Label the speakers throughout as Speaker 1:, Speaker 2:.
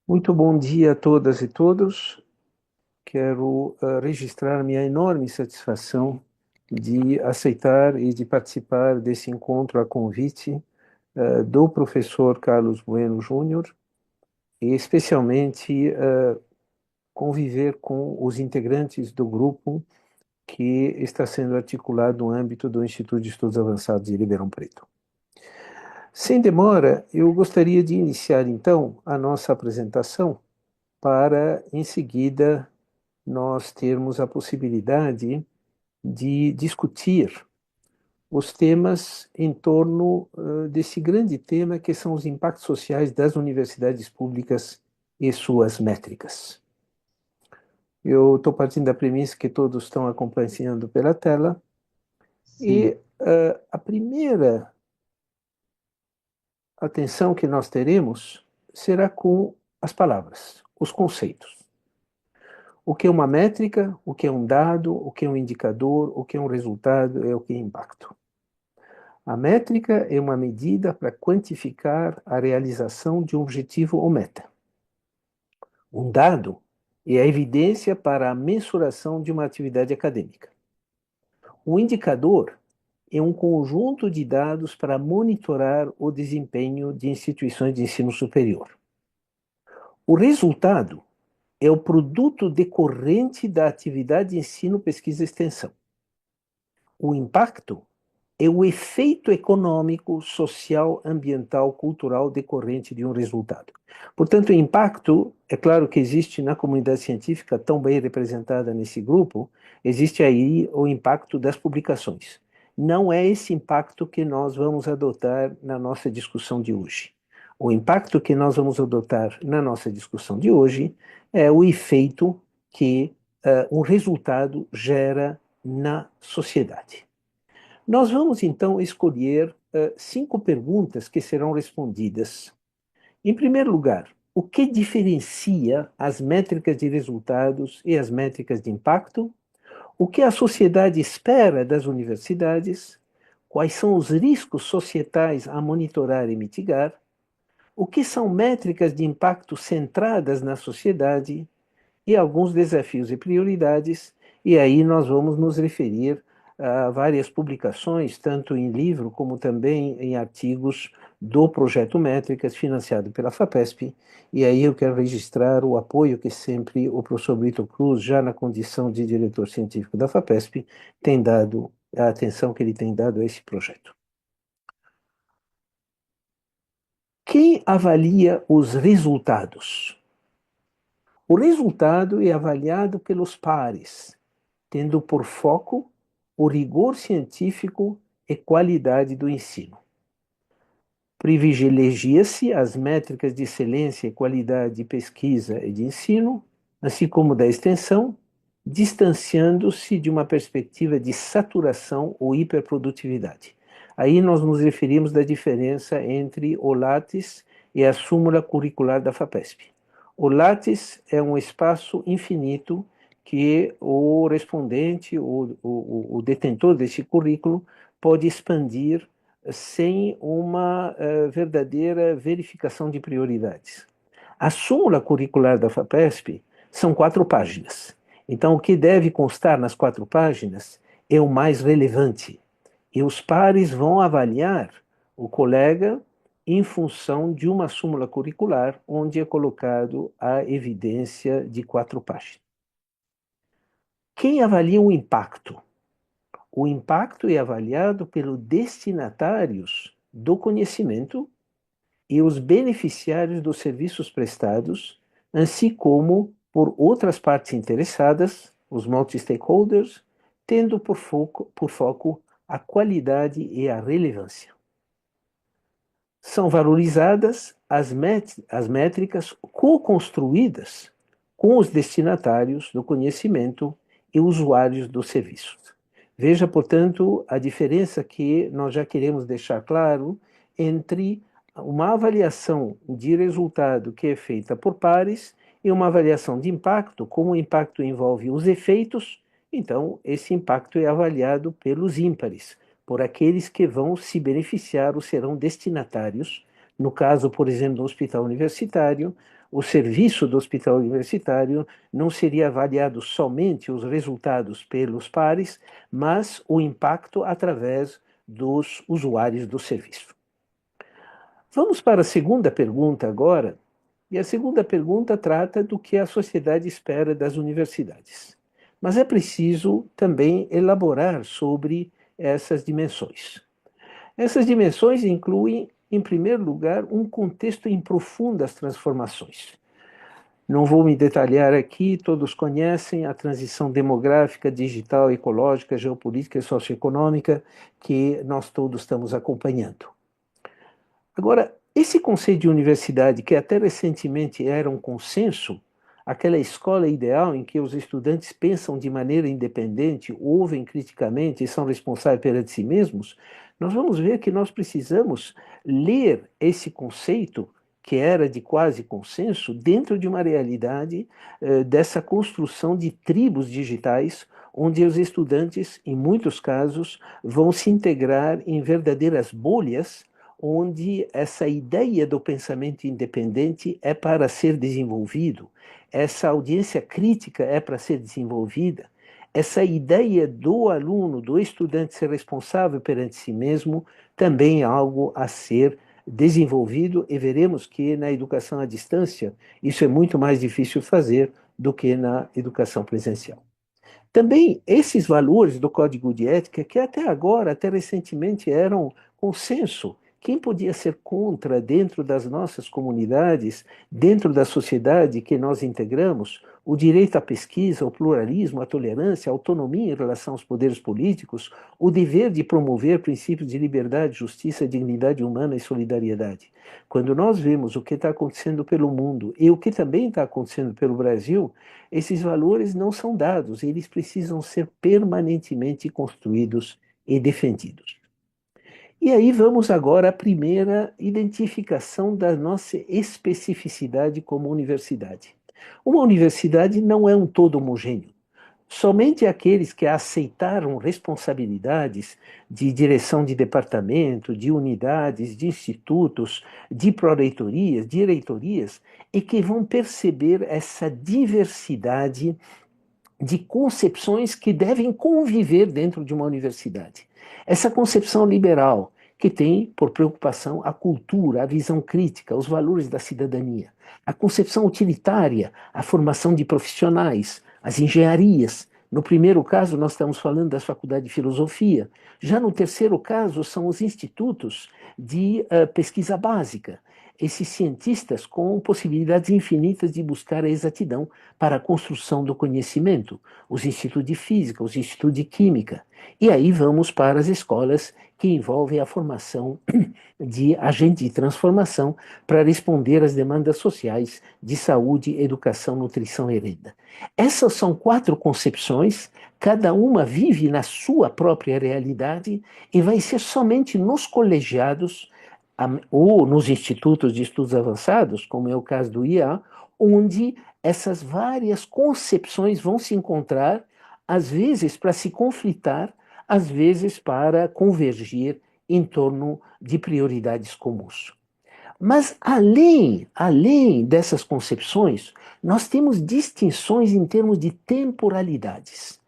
Speaker 1: Muito bom dia a todas e todos. Quero registrar minha enorme satisfação de aceitar e de participar desse encontro a convite do professor Carlos Bueno Júnior e especialmente conviver com os integrantes do grupo que está sendo articulado no âmbito do Instituto de Estudos Avançados de Ribeirão Preto. Sem demora, eu gostaria de iniciar então a nossa apresentação para, em seguida, nós termos a possibilidade de discutir os temas em torno desse grande tema que são os impactos sociais das universidades públicas e suas métricas. Eu estou partindo da premissa que todos estão acompanhando pela tela
Speaker 2: Sim,
Speaker 1: e a primeira atenção que nós teremos será com as palavras, os conceitos. O que é uma métrica, o que é um dado, o que é um indicador, o que é um resultado e o que é impacto. A métrica é uma medida para quantificar a realização de um objetivo ou meta. Um dado é a evidência para a mensuração de uma atividade acadêmica. Um indicador é um conjunto de dados para monitorar o desempenho de instituições de ensino superior. O resultado é o produto decorrente da atividade de ensino, pesquisa e extensão. O impacto é o efeito econômico, social, ambiental, cultural decorrente de um resultado. Portanto, o impacto, é claro que existe na comunidade científica, tão bem representada nesse grupo, existe aí o impacto das publicações. Não é esse impacto que nós vamos adotar na nossa discussão de hoje. O impacto que nós vamos adotar na nossa discussão de hoje é o efeito que um resultado gera na sociedade. Nós vamos então escolher 5 perguntas que serão respondidas. Em primeiro lugar, o que diferencia as métricas de resultados e as métricas de impacto? O que a sociedade espera das universidades? Quais são os riscos societais a monitorar e mitigar? O que são métricas de impacto centradas na sociedade? E alguns desafios e prioridades, e aí nós vamos nos referir a várias publicações, tanto em livro como também em artigos do Projeto Métricas, financiado pela FAPESP, e aí eu quero registrar o apoio que sempre o professor Brito Cruz, já na condição de diretor científico da FAPESP, tem dado, a atenção que ele tem dado a esse projeto. Quem avalia os resultados? O resultado é avaliado pelos pares, tendo por foco o rigor científico e qualidade do ensino. Privilegia-se as métricas de excelência e qualidade de pesquisa e de ensino, assim como da extensão, distanciando-se de uma perspectiva de saturação ou hiperprodutividade. Aí nós nos referimos da diferença entre o Lattes e a súmula curricular da FAPESP. O Lattes é um espaço infinito que o respondente, o detentor desse currículo, pode expandir sem uma verdadeira verificação de prioridades. A súmula curricular da FAPESP são 4 páginas. Então, o que deve constar nas 4 páginas é o mais relevante. E os pares vão avaliar o colega em função de uma súmula curricular, onde é colocado a evidência de 4 páginas. Quem avalia o impacto? O impacto é avaliado pelos destinatários do conhecimento e os beneficiários dos serviços prestados, assim como por outras partes interessadas, os multi-stakeholders, tendo por foco a qualidade e a relevância. São valorizadas as métricas co-construídas com os destinatários do conhecimento e usuários dos serviços. Veja, portanto, a diferença que nós já queremos deixar claro entre uma avaliação de resultado que é feita por pares e uma avaliação de impacto, como o impacto envolve os efeitos, então esse impacto é avaliado pelos ímpares, por aqueles que vão se beneficiar ou serão destinatários. No caso, por exemplo, do hospital universitário, o serviço do hospital universitário não seria avaliado somente os resultados pelos pares, mas o impacto através dos usuários do serviço. Vamos para a segunda pergunta agora, e a segunda pergunta trata do que a sociedade espera das universidades. Mas é preciso também elaborar sobre essas dimensões. Essas dimensões incluem, em primeiro lugar, um contexto em profundas transformações. Não vou me detalhar aqui, todos conhecem a transição demográfica, digital, ecológica, geopolítica e socioeconômica que nós todos estamos acompanhando. Agora, esse conceito de universidade, que até recentemente era um consenso, aquela escola ideal em que os estudantes pensam de maneira independente, ouvem criticamente e são responsáveis perante si mesmos, nós vamos ver que nós precisamos ler esse conceito, que era de quase consenso, dentro de uma realidade dessa construção de tribos digitais, onde os estudantes, em muitos casos, vão se integrar em verdadeiras bolhas, onde essa ideia do pensamento independente é para ser desenvolvido, essa audiência crítica é para ser desenvolvida, essa ideia do aluno, do estudante ser responsável perante si mesmo, também é algo a ser desenvolvido, e veremos que na educação à distância isso é muito mais difícil fazer do que na educação presencial. Também esses valores do Código de Ética, que até agora, até recentemente, eram consenso. Quem podia ser contra dentro das nossas comunidades, dentro da sociedade que nós integramos, o direito à pesquisa, ao pluralismo, à tolerância, à autonomia em relação aos poderes políticos, o dever de promover princípios de liberdade, justiça, dignidade humana e solidariedade. Quando nós vemos o que está acontecendo pelo mundo e o que também está acontecendo pelo Brasil, esses valores não são dados, eles precisam ser permanentemente construídos e defendidos. E aí vamos agora à primeira identificação da nossa especificidade como universidade. Uma universidade não é um todo homogêneo. Somente aqueles que aceitaram responsabilidades de direção de departamento, de unidades, de institutos, de pró-reitorias, de reitorias, e que vão perceber essa diversidade de concepções que devem conviver dentro de uma universidade. Essa concepção liberal, que tem por preocupação a cultura, a visão crítica, os valores da cidadania. A concepção utilitária, a formação de profissionais, as engenharias. No primeiro caso, nós estamos falando das faculdades de filosofia. Já no terceiro caso, são os institutos de pesquisa básica. Esses cientistas com possibilidades infinitas de buscar a exatidão para a construção do conhecimento, os institutos de física, os institutos de química. E aí vamos para as escolas que envolvem a formação de agentes de transformação para responder às demandas sociais de saúde, educação, nutrição e renda. Essas são 4 concepções, cada uma vive na sua própria realidade e vai ser somente nos colegiados ou nos institutos de estudos avançados, como é o caso do IA, onde essas várias concepções vão se encontrar, às vezes para se conflitar, às vezes para convergir em torno de prioridades comuns. Mas além dessas concepções, nós temos distinções em termos de temporalidades.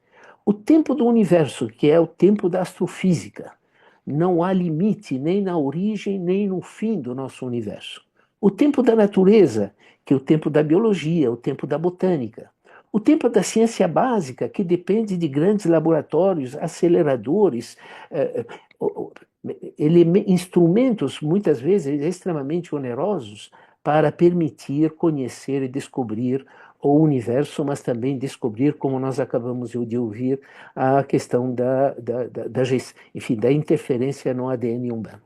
Speaker 1: O tempo do universo, que é o tempo da astrofísica, não há limite nem na origem nem no fim do nosso universo. O tempo da natureza, que é o tempo da biologia, o tempo da botânica. O tempo da ciência básica, que depende de grandes laboratórios, aceleradores, instrumentos, muitas vezes, extremamente onerosos para permitir conhecer e descobrir o universo, mas também descobrir, como nós acabamos de ouvir, a questão da interferência no ADN humano.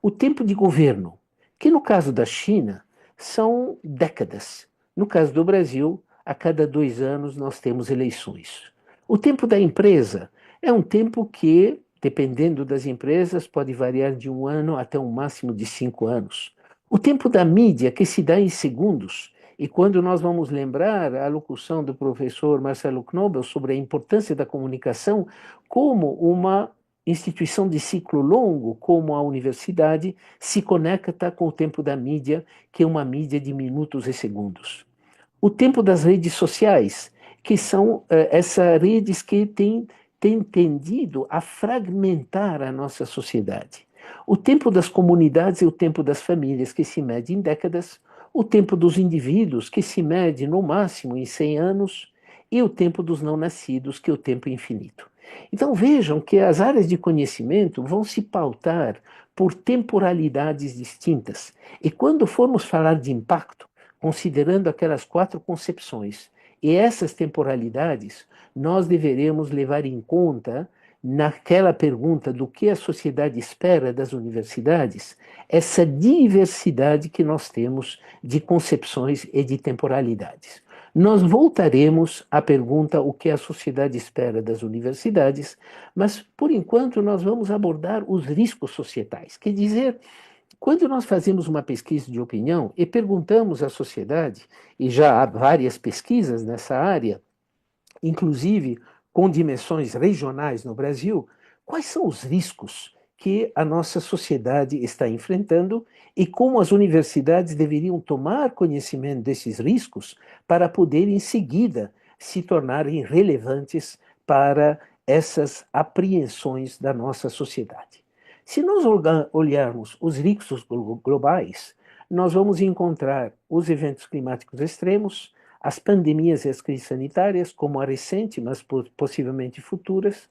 Speaker 1: O tempo de governo, que no caso da China são décadas. No caso do Brasil, a cada 2 anos nós temos eleições. O tempo da empresa é um tempo que, dependendo das empresas, pode variar de 1 ano até um máximo de 5 anos. O tempo da mídia, que se dá em segundos, e quando nós vamos lembrar a locução do professor Marcelo Knobel sobre a importância da comunicação como uma instituição de ciclo longo, como a universidade, se conecta com o tempo da mídia, que é uma mídia de minutos e segundos. O tempo das redes sociais, que são essas redes que têm tendido a fragmentar a nossa sociedade. O tempo das comunidades e o tempo das famílias, que se mede em décadas. O tempo dos indivíduos, que se mede no máximo em 100 anos. E o tempo dos não nascidos, que é o tempo infinito. Então vejam que as áreas de conhecimento vão se pautar por temporalidades distintas. E quando formos falar de impacto, considerando aquelas 4 concepções e essas temporalidades, nós deveremos levar em conta, naquela pergunta do que a sociedade espera das universidades, essa diversidade que nós temos de concepções e de temporalidades. Nós voltaremos à pergunta o que a sociedade espera das universidades, mas, por enquanto, nós vamos abordar os riscos societais. Quer dizer, quando nós fazemos uma pesquisa de opinião e perguntamos à sociedade, e já há várias pesquisas nessa área, inclusive com dimensões regionais no Brasil, quais são os riscos que a nossa sociedade está enfrentando e como as universidades deveriam tomar conhecimento desses riscos para poder, em seguida, se tornarem relevantes para essas apreensões da nossa sociedade. Se nós olharmos os riscos globais, nós vamos encontrar os eventos climáticos extremos, as pandemias e as crises sanitárias, como a recente, mas possivelmente futuras,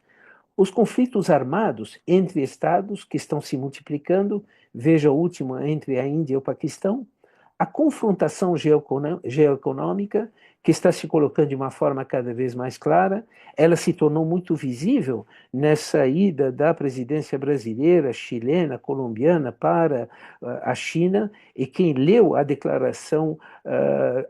Speaker 1: os conflitos armados entre estados que estão se multiplicando, veja o último entre a Índia e o Paquistão, a confrontação geoeconômica, que está se colocando de uma forma cada vez mais clara, ela se tornou muito visível nessa ida da presidência brasileira, chilena, colombiana para a China, e quem leu a declaração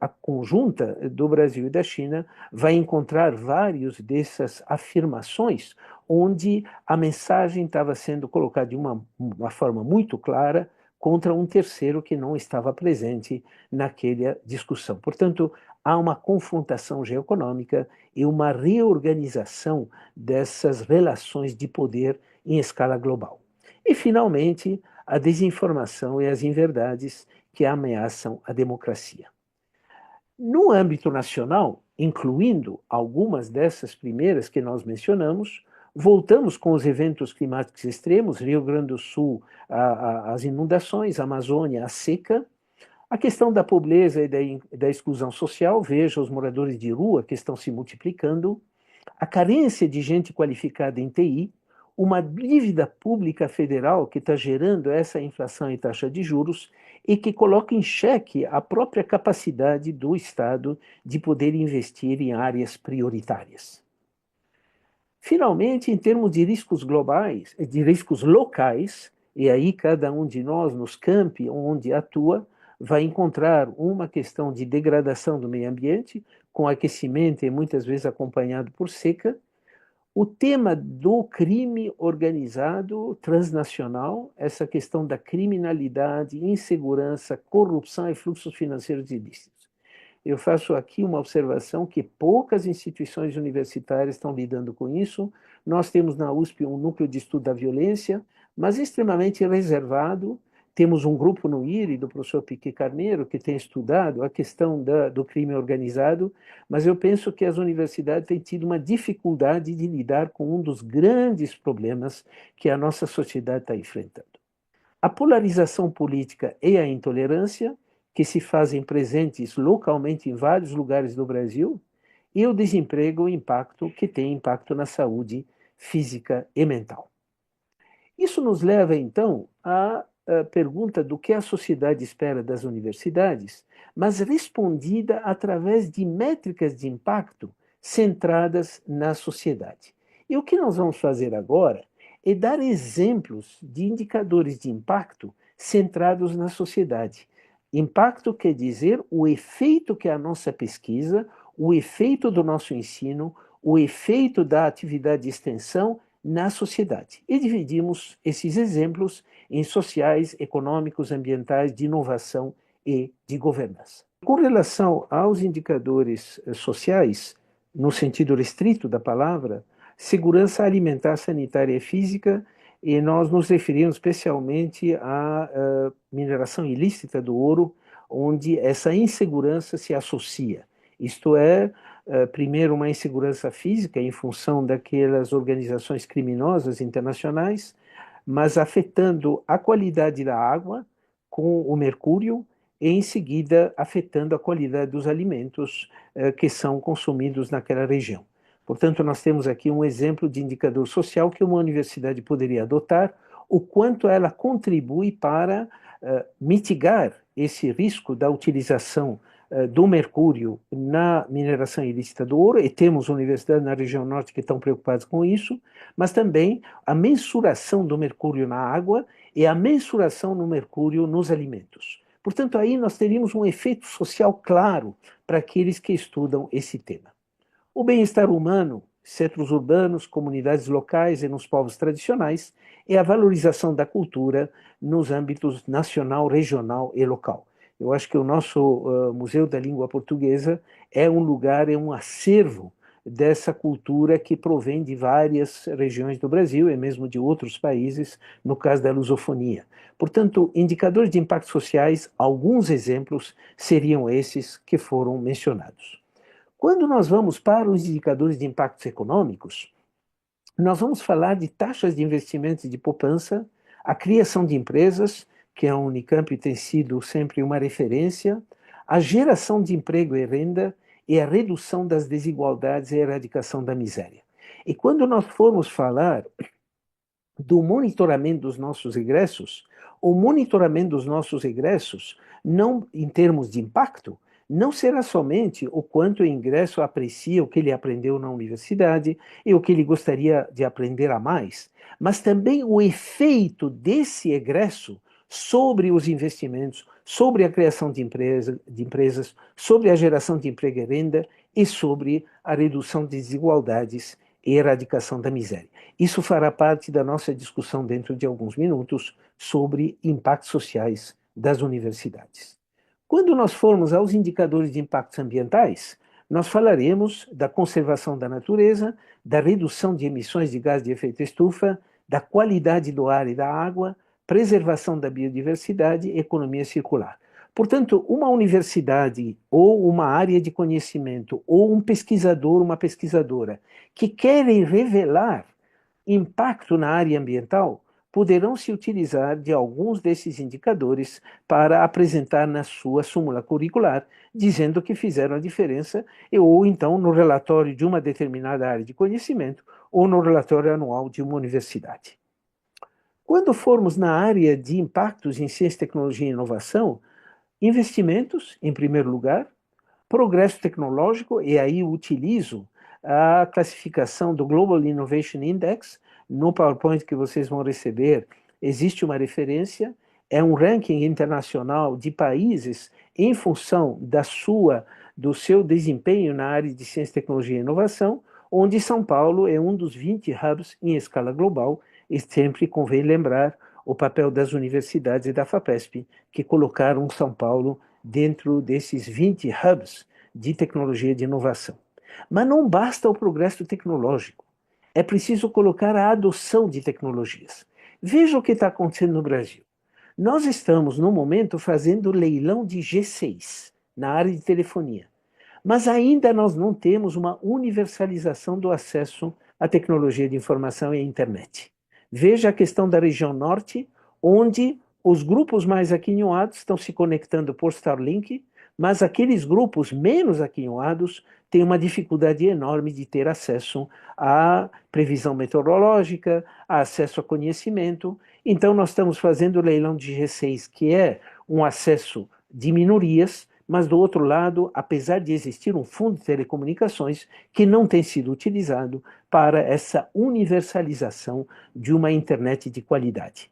Speaker 1: a conjunta do Brasil e da China vai encontrar várias dessas afirmações onde a mensagem estava sendo colocada de uma forma muito clara contra um terceiro que não estava presente naquela discussão. Portanto, há uma confrontação geoeconômica e uma reorganização dessas relações de poder em escala global. E, finalmente, a desinformação e as inverdades que ameaçam a democracia. No âmbito nacional, incluindo algumas dessas primeiras que nós mencionamos, voltamos com os eventos climáticos extremos, Rio Grande do Sul, as inundações, a Amazônia, a seca, a questão da pobreza e da exclusão social, veja os moradores de rua que estão se multiplicando, a carência de gente qualificada em TI, uma dívida pública federal que está gerando essa inflação e taxa de juros e que coloca em xeque a própria capacidade do Estado de poder investir em áreas prioritárias. Finalmente, em termos de riscos globais, de riscos locais, e aí cada um de nós, nos campi onde atua, vai encontrar uma questão de degradação do meio ambiente, com aquecimento e muitas vezes acompanhado por seca, o tema do crime organizado transnacional, essa questão da criminalidade, insegurança, corrupção e fluxos financeiros ilícitos. Eu faço aqui uma observação que poucas instituições universitárias estão lidando com isso. Nós temos na USP um núcleo de estudo da violência, mas extremamente reservado. Temos um grupo no IRI, do professor Piquet Carneiro, que tem estudado a questão do crime organizado, mas eu penso que as universidades têm tido uma dificuldade de lidar com um dos grandes problemas que a nossa sociedade está enfrentando. A polarização política e a intolerância, que se fazem presentes localmente em vários lugares do Brasil, e o desemprego, o impacto que tem impacto na saúde física e mental. Isso nos leva, então, à pergunta do que a sociedade espera das universidades, mas respondida através de métricas de impacto centradas na sociedade. E o que nós vamos fazer agora é dar exemplos de indicadores de impacto centrados na sociedade. Impacto quer dizer o efeito que a nossa pesquisa, o efeito do nosso ensino, o efeito da atividade de extensão na sociedade. E dividimos esses exemplos em sociais, econômicos, ambientais, de inovação e de governança. Com relação aos indicadores sociais, no sentido restrito da palavra, segurança alimentar, sanitária e física, e nós nos referimos especialmente à mineração ilícita do ouro, onde essa insegurança se associa. Isto é, primeiro, uma insegurança física em função daquelas organizações criminosas internacionais, mas afetando a qualidade da água com o mercúrio e, em seguida, afetando a qualidade dos alimentos que são consumidos naquela região. Portanto, nós temos aqui um exemplo de indicador social que uma universidade poderia adotar, o quanto ela contribui para mitigar esse risco da utilização do mercúrio na mineração ilícita do ouro, e temos universidades na região norte que estão preocupadas com isso, mas também a mensuração do mercúrio na água e a mensuração do mercúrio nos alimentos. Portanto, aí nós teríamos um efeito social claro para aqueles que estudam esse tema. O bem-estar humano, centros urbanos, comunidades locais e nos povos tradicionais, e a valorização da cultura nos âmbitos nacional, regional e local. Eu acho que o nosso Museu da Língua Portuguesa é um lugar, é um acervo dessa cultura que provém de várias regiões do Brasil e mesmo de outros países, no caso da lusofonia. Portanto, indicadores de impactos sociais, alguns exemplos seriam esses que foram mencionados. Quando nós vamos para os indicadores de impactos econômicos, nós vamos falar de taxas de investimento e de poupança, a criação de empresas, que a Unicamp tem sido sempre uma referência, a geração de emprego e renda e a redução das desigualdades e a erradicação da miséria. E quando nós formos falar do monitoramento dos nossos egressos, o monitoramento dos nossos egressos, não em termos de impacto, não será somente o quanto o ingresso aprecia o que ele aprendeu na universidade e o que ele gostaria de aprender a mais, mas também o efeito desse egresso sobre os investimentos, sobre a criação de empresas, sobre a geração de emprego e renda e sobre a redução de desigualdades e erradicação da miséria. Isso fará parte da nossa discussão dentro de alguns minutos sobre impactos sociais das universidades. Quando nós formos aos indicadores de impactos ambientais, nós falaremos da conservação da natureza, da redução de emissões de gás de efeito estufa, da qualidade do ar e da água, preservação da biodiversidade e economia circular. Portanto, uma universidade ou uma área de conhecimento ou um pesquisador, uma pesquisadora que querem revelar impacto na área ambiental poderão se utilizar de alguns desses indicadores para apresentar na sua súmula curricular, dizendo que fizeram a diferença, ou então no relatório de uma determinada área de conhecimento, ou no relatório anual de uma universidade. Quando formos na área de impactos em ciência, tecnologia e inovação, investimentos, em primeiro lugar, progresso tecnológico, e aí eu utilizo a classificação do Global Innovation Index. No PowerPoint que vocês vão receber, existe uma referência, é um ranking internacional de países em função do seu desempenho na área de ciência, tecnologia e inovação, onde São Paulo é um dos 20 hubs em escala global, e sempre convém lembrar o papel das universidades e da FAPESP, que colocaram São Paulo dentro desses 20 hubs de tecnologia e de inovação. Mas não basta o progresso tecnológico, é preciso colocar a adoção de tecnologias. Veja o que está acontecendo no Brasil. Nós estamos, no momento, fazendo leilão de G6 na área de telefonia, mas ainda nós não temos uma universalização do acesso à tecnologia de informação e à internet. Veja a questão da região norte, onde os grupos mais aquinhoados estão se conectando por Starlink, mas aqueles grupos menos aquinhoados têm uma dificuldade enorme de ter acesso à previsão meteorológica, a acesso a conhecimento. Então, nós estamos fazendo o leilão de G6, que é um acesso de minorias, mas, do outro lado, apesar de existir um fundo de telecomunicações que não tem sido utilizado para essa universalização de uma internet de qualidade.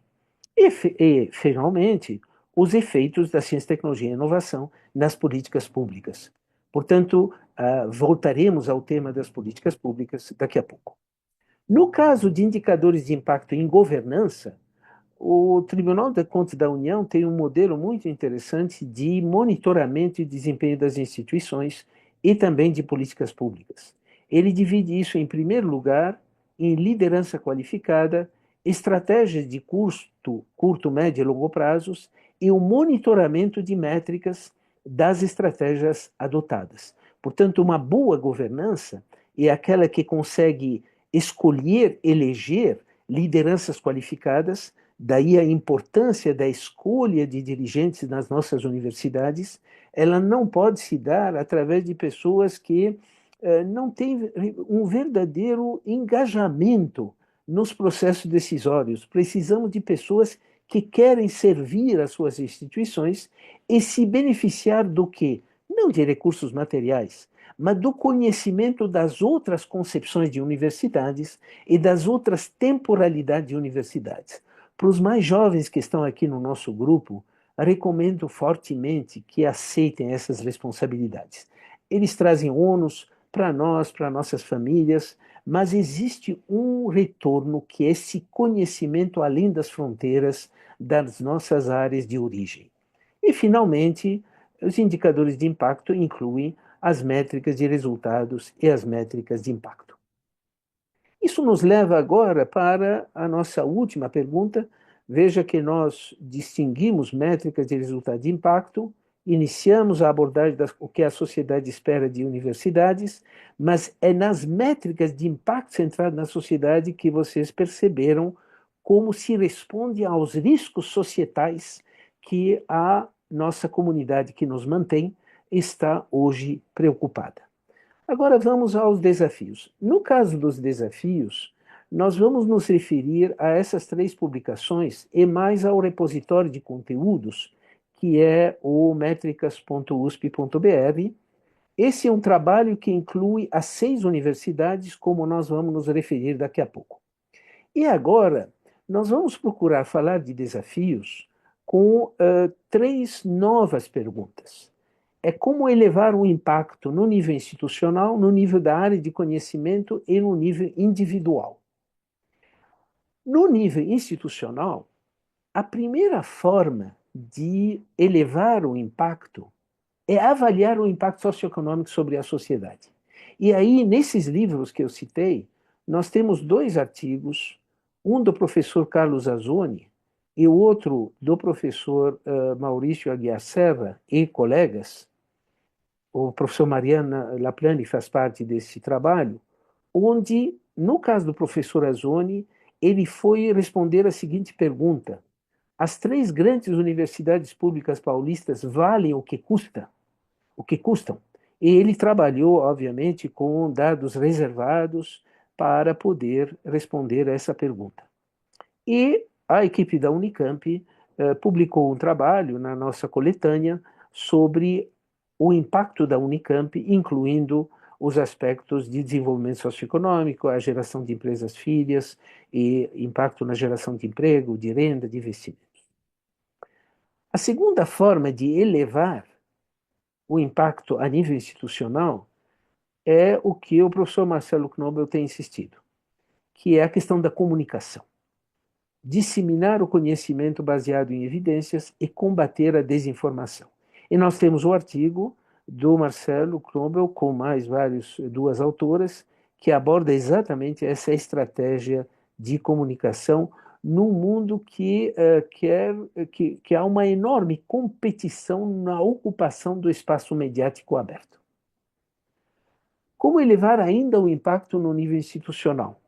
Speaker 1: E finalmente, os efeitos da ciência, tecnologia e inovação nas políticas públicas. Portanto, voltaremos ao tema das políticas públicas daqui a pouco. No caso de indicadores de impacto em governança, o Tribunal de Contas da União tem um modelo muito interessante de monitoramento e desempenho das instituições e também de políticas públicas. Ele divide isso, em primeiro lugar, em liderança qualificada, estratégias de curto, médio e longo prazos e o monitoramento de métricas das estratégias adotadas. Portanto, uma boa governança é aquela que consegue escolher, eleger lideranças qualificadas, daí a importância da escolha de dirigentes nas nossas universidades. Ela não pode se dar através de pessoas que não têm um verdadeiro engajamento nos processos decisórios. Precisamos de pessoas que querem servir as suas instituições e se beneficiar do quê? Não de recursos materiais, mas do conhecimento das outras concepções de universidades e das outras temporalidades de universidades. Para os mais jovens que estão aqui no nosso grupo, recomendo fortemente que aceitem essas responsabilidades. Eles trazem ônus para nós, para nossas famílias, mas existe um retorno que é esse conhecimento além das fronteiras das nossas áreas de origem. E, finalmente, os indicadores de impacto incluem as métricas de resultados e as métricas de impacto. Isso nos leva agora para a nossa última pergunta. Veja que nós distinguimos métricas de resultado de impacto, iniciamos a abordagem do que a sociedade espera de universidades, mas é nas métricas de impacto centrado na sociedade que vocês perceberam como se responde aos riscos societais que a nossa comunidade que nos mantém está hoje preocupada. Agora vamos aos desafios. No caso dos desafios, nós vamos nos referir a essas 3 publicações e mais ao repositório de conteúdos, que é o métricas.usp.br. Esse é um trabalho que inclui as 6 universidades, como nós vamos nos referir daqui a pouco. E agora, nós vamos procurar falar de desafios com 3 novas perguntas. É como elevar o impacto no nível institucional, no nível da área de conhecimento e no nível individual. No nível institucional, a primeira forma de elevar o impacto é avaliar o impacto socioeconômico sobre a sociedade. E aí, nesses livros que eu citei, nós temos 2 artigos, um do professor Carlos Azzoni e o outro do professor Maurício Aguiar Serra e colegas. O professor Mariana Laplani faz parte desse trabalho, onde, no caso do professor Azzoni, ele foi responder a seguinte pergunta: as 3 grandes universidades públicas paulistas valem o que custa? O que custam? E ele trabalhou, obviamente, com dados reservados para poder responder a essa pergunta. E a equipe da Unicamp publicou um trabalho na nossa coletânea sobre o impacto da Unicamp, incluindo os aspectos de desenvolvimento socioeconômico, a geração de empresas filhas e impacto na geração de emprego, de renda, de investimentos. A segunda forma de elevar o impacto a nível institucional é o que o professor Marcelo Knobel tem insistido, que é a questão da comunicação. Disseminar o conhecimento baseado em evidências e combater a desinformação. E nós temos o artigo do Marcelo Knobel, com mais 2 autoras, que aborda exatamente essa estratégia de comunicação num mundo que há uma enorme competição na ocupação do espaço mediático aberto. Como elevar ainda o impacto no nível institucional?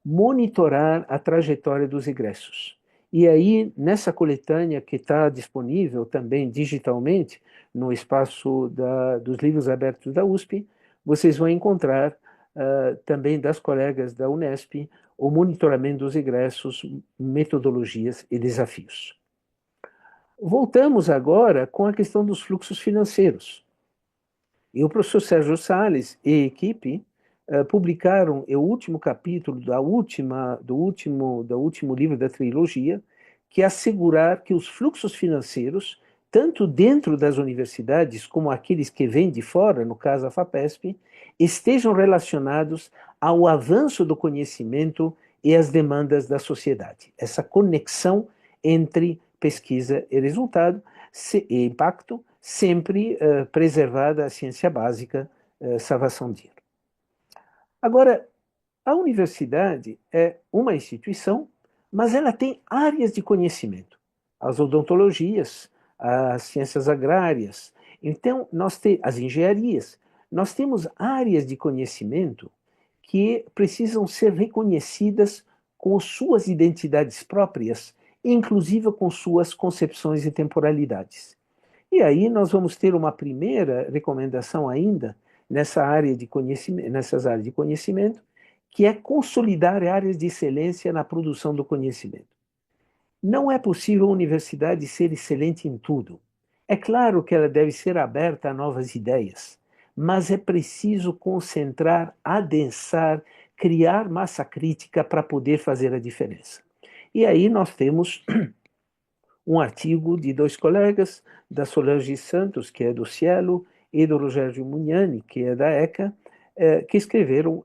Speaker 1: Monitorar a trajetória dos egressos. E aí, nessa coletânea que está disponível também digitalmente no espaço dos livros abertos da USP, vocês vão encontrar também das colegas da Unesp o monitoramento dos egressos, metodologias e desafios. Voltamos agora com a questão dos fluxos financeiros. E o professor Sérgio Salles e equipe publicaram o último capítulo do último livro da trilogia, que é assegurar que os fluxos financeiros, tanto dentro das universidades como aqueles que vêm de fora, no caso a FAPESP, estejam relacionados ao avanço do conhecimento e as demandas da sociedade. Essa conexão entre pesquisa e resultado e impacto, sempre preservada a ciência básica, salvação de dinheiro. Agora, A universidade é uma instituição, mas ela tem áreas de conhecimento. As odontologias, as ciências agrárias, então nós temos as engenharias. Nós temos áreas de conhecimento que precisam ser reconhecidas com suas identidades próprias, inclusive com suas concepções e temporalidades. E aí nós vamos ter uma primeira recomendação ainda nessa área de conhecimento, nessas áreas de conhecimento, que é consolidar áreas de excelência na produção do conhecimento. Não é possível a universidade ser excelente em tudo. É claro que ela deve ser aberta a novas ideias, mas é preciso concentrar, adensar, criar massa crítica para poder fazer a diferença. E aí nós temos um artigo de dois colegas, da Solange Santos, que é do Cielo, e do Rogério Mugnani, que é da ECA, que escreveram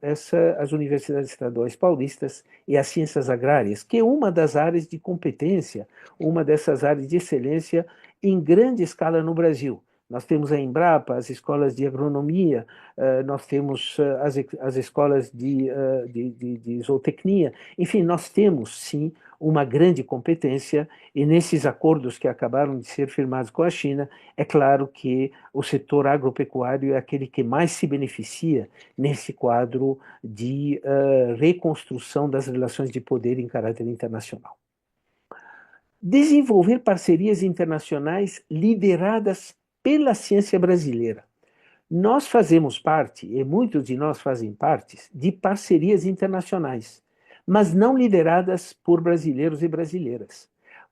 Speaker 1: as universidades estaduais paulistas e as ciências agrárias, que é uma das áreas de competência, uma dessas áreas de excelência em grande escala no Brasil. Nós temos a Embrapa, as escolas de agronomia, nós temos as escolas de zootecnia, enfim, nós temos, sim, uma grande competência, e nesses acordos que acabaram de ser firmados com a China, é claro que o setor agropecuário é aquele que mais se beneficia nesse quadro de reconstrução das relações de poder em caráter internacional. Desenvolver parcerias internacionais lideradas pela ciência brasileira. Nós fazemos parte, e muitos de nós fazem parte, de parcerias internacionais, mas não lideradas por brasileiros e brasileiras.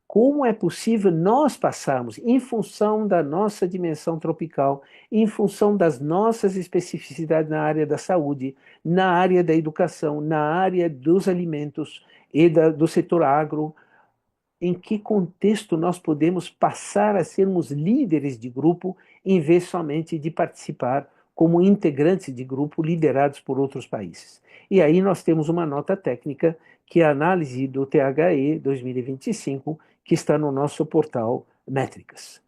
Speaker 1: Como é possível nós passarmos, em função da nossa dimensão tropical, em função das nossas especificidades na área da saúde, na área da educação, na área dos alimentos e do setor agro, em que contexto nós podemos passar a sermos líderes de grupo, em vez somente de participar como integrantes de grupo liderados por outros países. E aí nós temos uma nota técnica, que é a análise do THE 2025, que está no nosso portal Métricas.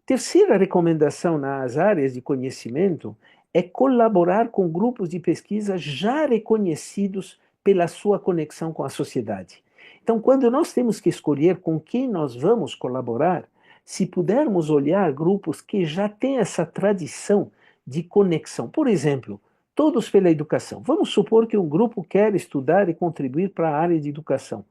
Speaker 1: Terceira recomendação nas áreas de conhecimento é colaborar com grupos de pesquisa já reconhecidos pela sua conexão com a sociedade. Então, quando nós temos que escolher com quem nós vamos colaborar, se pudermos olhar grupos que já têm essa tradição de conexão, por exemplo, Todos pela Educação. Vamos supor que um grupo quer estudar e contribuir para a área de educação.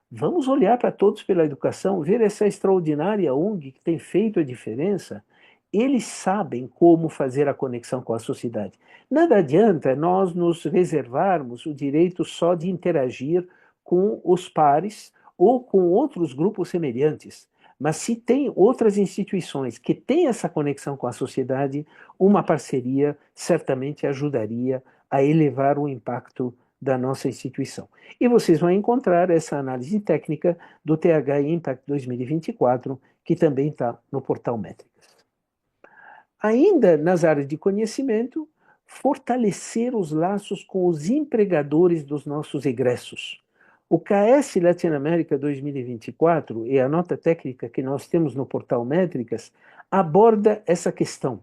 Speaker 1: Vamos olhar para Todos pela Educação, ver essa extraordinária ONG que tem feito a diferença. Eles sabem como fazer a conexão com a sociedade. Nada adianta nós nos reservarmos o direito só de interagir com os pares ou com outros grupos semelhantes. Mas se tem outras instituições que têm essa conexão com a sociedade, uma parceria certamente ajudaria a elevar o impacto da nossa instituição. E vocês vão encontrar essa análise técnica do TH Impact 2024, que também está no portal Métricas. Ainda nas áreas de conhecimento, fortalecer os laços com os empregadores dos nossos egressos. O KS Latinoamérica 2024 e a nota técnica que nós temos no portal Métricas aborda essa questão.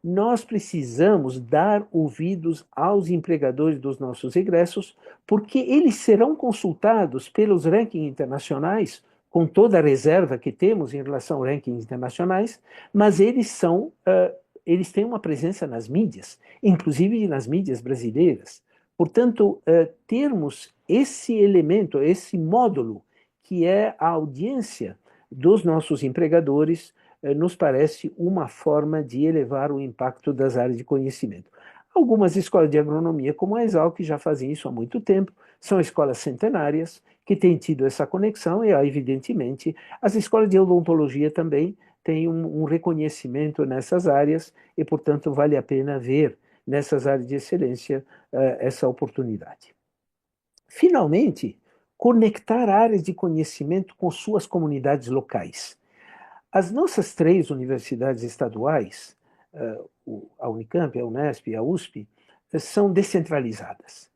Speaker 1: Nós precisamos dar ouvidos aos empregadores dos nossos egressos, porque eles serão consultados pelos rankings internacionais, com toda a reserva que temos em relação a rankings internacionais, mas eles têm uma presença nas mídias, inclusive nas mídias brasileiras. Portanto, termos esse elemento, esse módulo, que é a audiência dos nossos empregadores, nos parece uma forma de elevar o impacto das áreas de conhecimento. Algumas escolas de agronomia, como a Exalc, já fazem isso há muito tempo, são escolas centenárias que têm tido essa conexão e, evidentemente, as escolas de odontologia também têm um reconhecimento nessas áreas e, portanto, vale a pena ver nessas áreas de excelência essa oportunidade. Finalmente, conectar áreas de conhecimento com suas comunidades locais. As nossas 3 universidades estaduais, a Unicamp, a Unesp e a USP, são descentralizadas.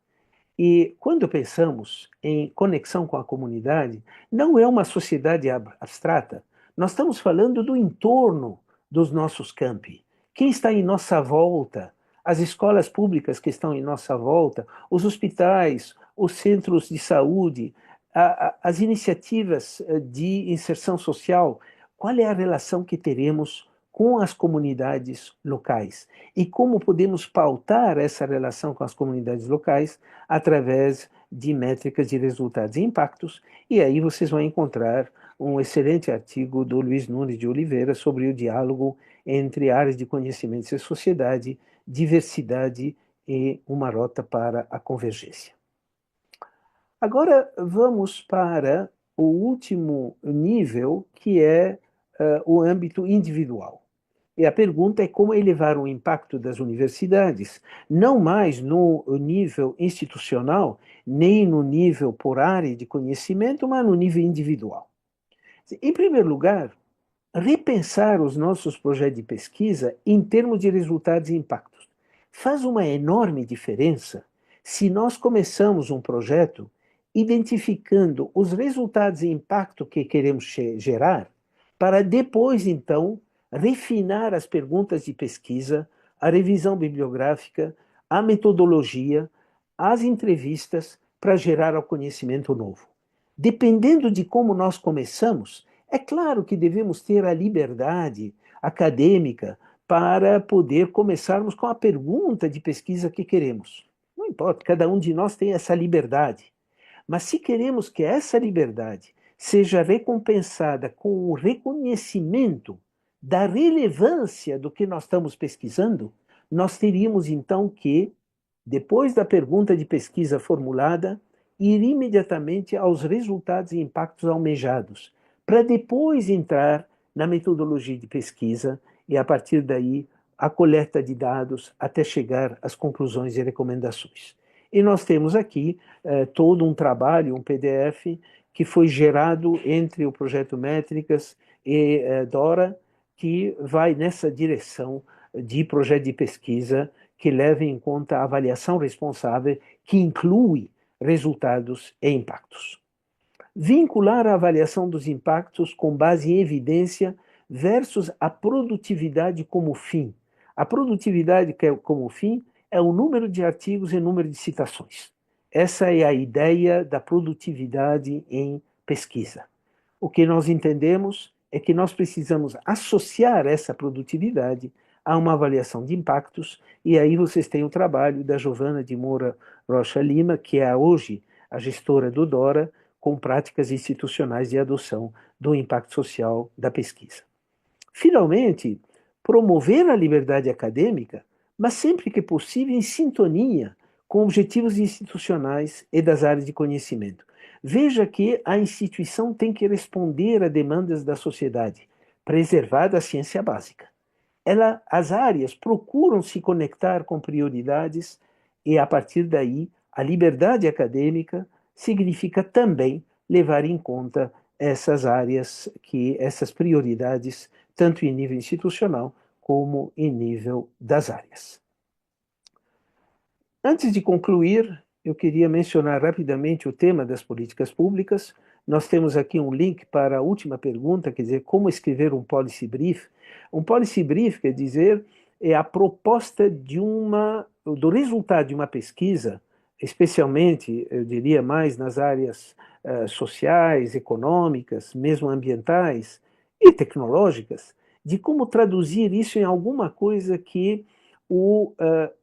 Speaker 1: E quando pensamos em conexão com a comunidade, não é uma sociedade abstrata. Nós estamos falando do entorno dos nossos campi. Quem está em nossa volta, as escolas públicas que estão em nossa volta, os hospitais, os centros de saúde, as iniciativas de inserção social, qual é a relação que teremos com as comunidades locais e como podemos pautar essa relação com as comunidades locais através de métricas de resultados e impactos, e aí vocês vão encontrar um excelente artigo do Luiz Nunes de Oliveira sobre o diálogo entre áreas de conhecimento e sociedade, diversidade e uma rota para a convergência. Agora vamos para o último nível, que é o âmbito individual. E a pergunta é como elevar o impacto das universidades, não mais no nível institucional, nem no nível por área de conhecimento, mas no nível individual. Em primeiro lugar, repensar os nossos projetos de pesquisa em termos de resultados e impactos. Faz uma enorme diferença se nós começamos um projeto identificando os resultados e impacto que queremos gerar, para depois, então, refinar as perguntas de pesquisa, a revisão bibliográfica, a metodologia, as entrevistas para gerar o conhecimento novo. Dependendo de como nós começamos, é claro que devemos ter a liberdade acadêmica para poder começarmos com a pergunta de pesquisa que queremos. Não importa, cada um de nós tem essa liberdade. Mas se queremos que essa liberdade seja recompensada com o reconhecimento da relevância do que nós estamos pesquisando, nós teríamos então que, depois da pergunta de pesquisa formulada, ir imediatamente aos resultados e impactos almejados, para depois entrar na metodologia de pesquisa e, a partir daí, a coleta de dados até chegar às conclusões e recomendações. E nós temos aqui todo um trabalho, um PDF, que foi gerado entre o Projeto Métricas e Dora, que vai nessa direção de projeto de pesquisa que leva em conta a avaliação responsável, que inclui resultados e impactos. Vincular a avaliação dos impactos com base em evidência versus a produtividade como fim. A produtividade como fim é o número de artigos e número de citações. Essa é a ideia da produtividade em pesquisa. O que nós entendemos é que nós precisamos associar essa produtividade a uma avaliação de impactos, e aí vocês têm o trabalho da Giovana de Moura Rocha Lima, que é hoje a gestora do Dora, com práticas institucionais de adoção do impacto social da pesquisa. Finalmente, promover a liberdade acadêmica, mas sempre que possível em sintonia com objetivos institucionais e das áreas de conhecimento. Veja que a instituição tem que responder a demandas da sociedade, preservada a ciência básica. As áreas procuram se conectar com prioridades e, a partir daí, a liberdade acadêmica significa também levar em conta essas áreas, essas prioridades, tanto em nível institucional como em nível das áreas. Antes de concluir, eu queria mencionar rapidamente o tema das políticas públicas. Nós temos aqui um link para a última pergunta, quer dizer, como escrever um policy brief. Um policy brief, quer dizer, é a proposta do resultado de uma pesquisa, especialmente, eu diria, mais nas áreas sociais, econômicas, mesmo ambientais e tecnológicas, de como traduzir isso em alguma coisa que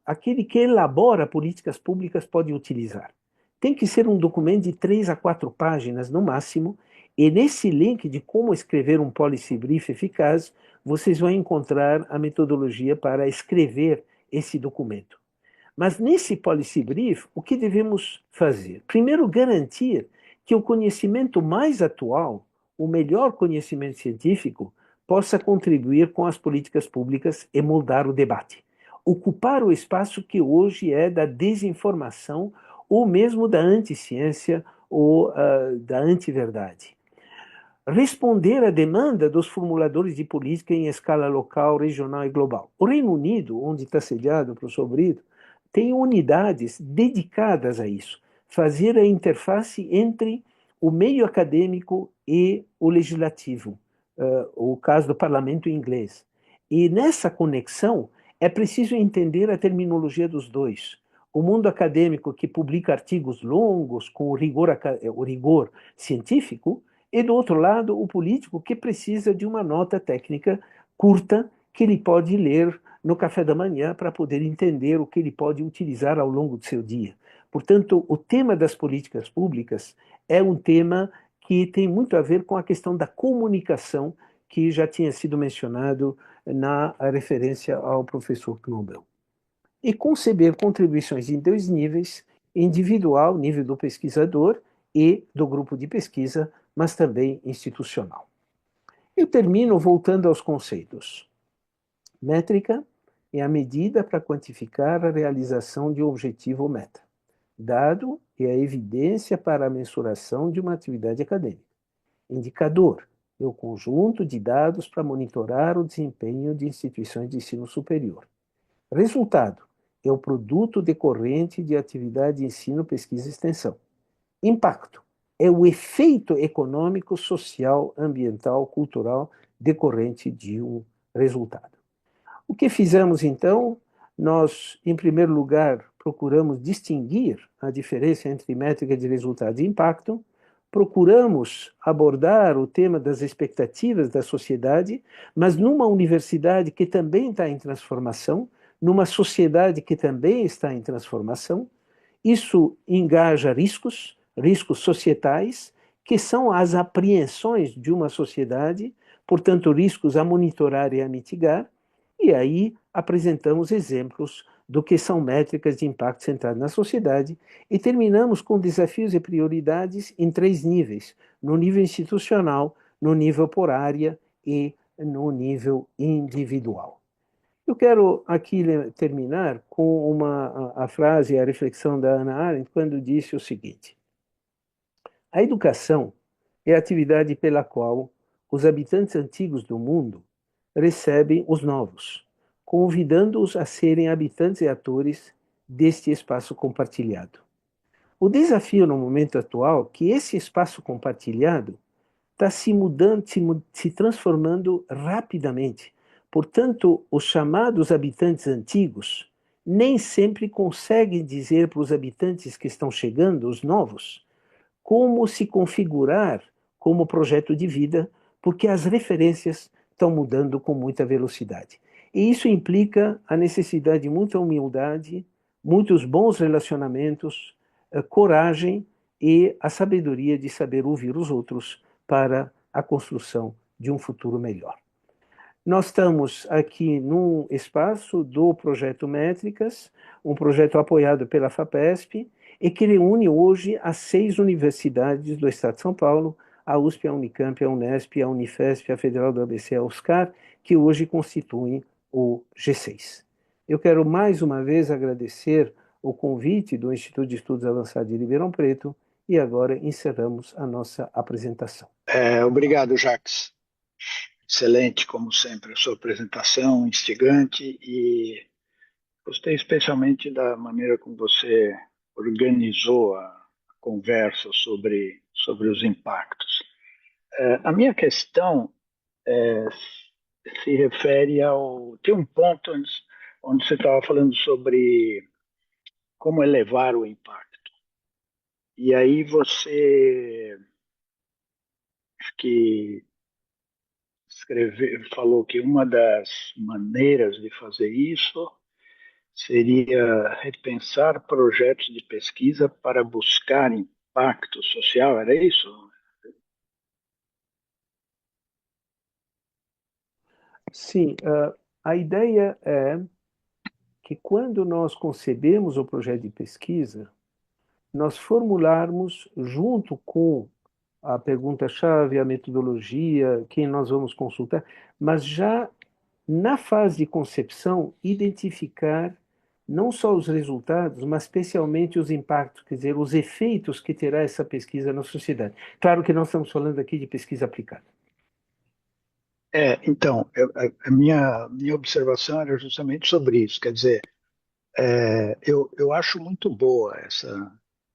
Speaker 1: aquele que elabora políticas públicas pode utilizar. Tem que ser um documento de 3 a 4 páginas no máximo, e nesse link de como escrever um policy brief eficaz, vocês vão encontrar a metodologia para escrever esse documento. Mas nesse policy brief, o que devemos fazer? Primeiro, garantir que o conhecimento mais atual, o melhor conhecimento científico, possa contribuir com as políticas públicas e moldar o debate. Ocupar o espaço que hoje é da desinformação ou mesmo da anticiência ou da antiverdade. Responder à demanda dos formuladores de política em escala local, regional e global. O Reino Unido, onde está sediado o professor Brito, tem unidades dedicadas a isso. Fazer a interface entre o meio acadêmico e o legislativo, o caso do parlamento inglês. E nessa conexão É preciso entender a terminologia dos dois. O mundo acadêmico que publica artigos longos com o rigor científico, e do outro lado, o político que precisa de uma nota técnica curta que ele pode ler no café da manhã para poder entender o que ele pode utilizar ao longo do seu dia. Portanto, o tema das políticas públicas é um tema que tem muito a ver com a questão da comunicação, que já tinha sido mencionado na referência ao professor Knobel. E conceber contribuições em dois níveis: individual, nível do pesquisador, e do grupo de pesquisa, mas também institucional. Eu termino voltando aos conceitos. Métrica é a medida para quantificar a realização de um objetivo ou meta. Dado é a evidência para a mensuração de uma atividade acadêmica. Indicador é o conjunto de dados para monitorar o desempenho de instituições de ensino superior. Resultado é o produto decorrente de atividade de ensino, pesquisa e extensão. Impacto é o efeito econômico, social, ambiental, cultural decorrente de um resultado. O que fizemos então? Nós, em primeiro lugar, procuramos distinguir a diferença entre métrica de resultado e impacto, procuramos abordar o tema das expectativas da sociedade, mas numa universidade que também está em transformação, numa sociedade que também está em transformação. Isso engaja riscos, riscos societais, que são as apreensões de uma sociedade, portanto, riscos a monitorar e a mitigar. E aí apresentamos exemplos do que são métricas de impacto centrado na sociedade e terminamos com desafios e prioridades em três níveis: no nível institucional, no nível por área e no nível individual. Eu quero aqui terminar com a frase, a reflexão da Hannah Arendt, quando disse o seguinte: a educação é a atividade pela qual os habitantes antigos do mundo recebem os novos, convidando-os a serem habitantes e atores deste espaço compartilhado. O desafio no momento atual é que esse espaço compartilhado está se mudando, se transformando rapidamente. Portanto, os chamados habitantes antigos nem sempre conseguem dizer para os habitantes que estão chegando, os novos, como se configurar como projeto de vida, porque as referências estão mudando com muita velocidade. E isso implica a necessidade de muita humildade, muitos bons relacionamentos, coragem e a sabedoria de saber ouvir os outros para a construção de um futuro melhor. Nós estamos aqui num espaço do Projeto Métricas, um projeto apoiado pela FAPESP, e que reúne hoje as 6 universidades do Estado de São Paulo, a USP, a Unicamp, a Unesp, a Unifesp, a Federal do ABC, a USCar, que hoje constituem o G6. Eu quero mais uma vez agradecer o convite do Instituto de Estudos Avançados de Ribeirão Preto e agora encerramos a nossa apresentação.
Speaker 2: Obrigado, Jacques. Excelente, como sempre, a sua apresentação, instigante, e gostei especialmente da maneira como você organizou a conversa sobre os impactos. A minha questão se refere ao. Tem um ponto onde você estava falando sobre como elevar o impacto. E aí você acho que falou que uma das maneiras de fazer isso seria repensar projetos de pesquisa para buscar impacto social, era isso?
Speaker 1: Sim, a ideia é que quando nós concebemos o projeto de pesquisa, nós formularmos, junto com a pergunta-chave, a metodologia, quem nós vamos consultar, mas já na fase de concepção, identificar não só os resultados, mas especialmente os impactos, quer dizer, os efeitos que terá essa pesquisa na sociedade. Claro que nós estamos falando aqui de pesquisa aplicada.
Speaker 2: Então, a minha observação era justamente sobre isso. Quer dizer, eu acho muito boa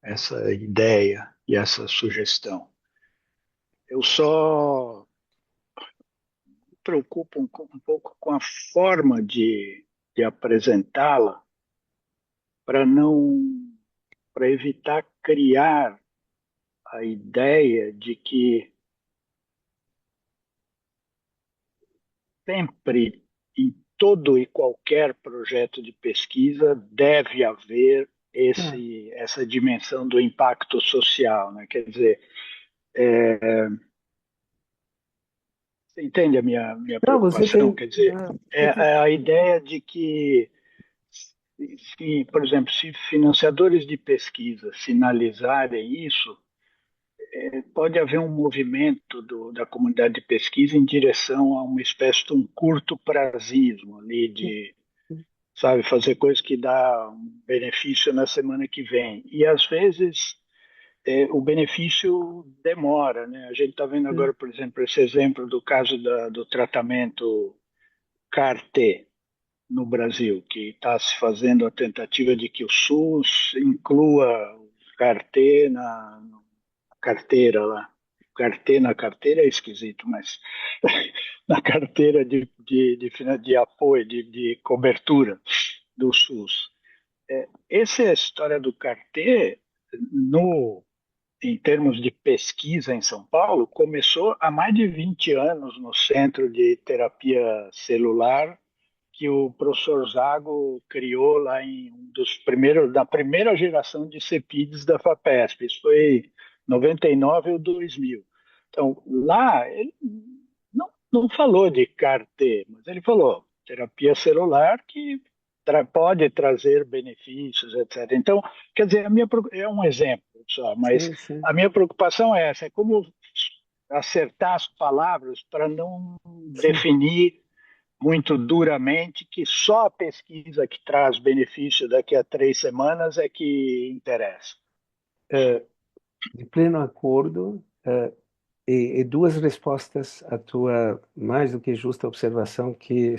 Speaker 2: essa ideia e essa sugestão. Eu só me preocupo um pouco com a forma de de apresentá-la para não, para evitar criar a ideia de que sempre, em todo e qualquer projeto de pesquisa, deve haver
Speaker 1: Ah,
Speaker 2: essa dimensão do impacto social, né? Quer dizer, você entende a minha
Speaker 1: não, você
Speaker 2: preocupação?
Speaker 1: tem.
Speaker 2: Quer dizer,
Speaker 1: Ah, você tem.
Speaker 2: é a ideia de que, por exemplo, se financiadores de pesquisa sinalizarem isso, pode haver um movimento da comunidade de pesquisa em direção a uma espécie de um curto prazismo ali de, sabe, fazer coisas que dá um benefício na semana que vem. E às vezes o benefício demora, né? A gente está vendo agora, por exemplo, esse exemplo do caso do tratamento CAR-T no Brasil, que está se fazendo a tentativa de que o SUS inclua o CAR-T na carteira lá. CAR-T na carteira é esquisito, mas na carteira de apoio, de cobertura do SUS. Essa é a história do CAR-T no, em termos de pesquisa em São Paulo, começou há mais de 20 anos no Centro de Terapia Celular que o professor Zago criou lá em um dos primeiros, da primeira geração de CEPIDs da FAPESP. Isso foi 99 ou 2000. Então, lá, ele não falou de CAR-T, mas ele falou terapia celular que pode trazer benefícios, etc. Então, quer dizer, é um exemplo só, mas
Speaker 1: Sim, sim,
Speaker 2: a minha preocupação é essa, é como acertar as palavras para não
Speaker 1: sim.
Speaker 2: definir muito duramente que só a pesquisa que traz benefício daqui a 3 semanas é que interessa.
Speaker 1: De pleno acordo, e duas respostas à tua mais do que justa observação que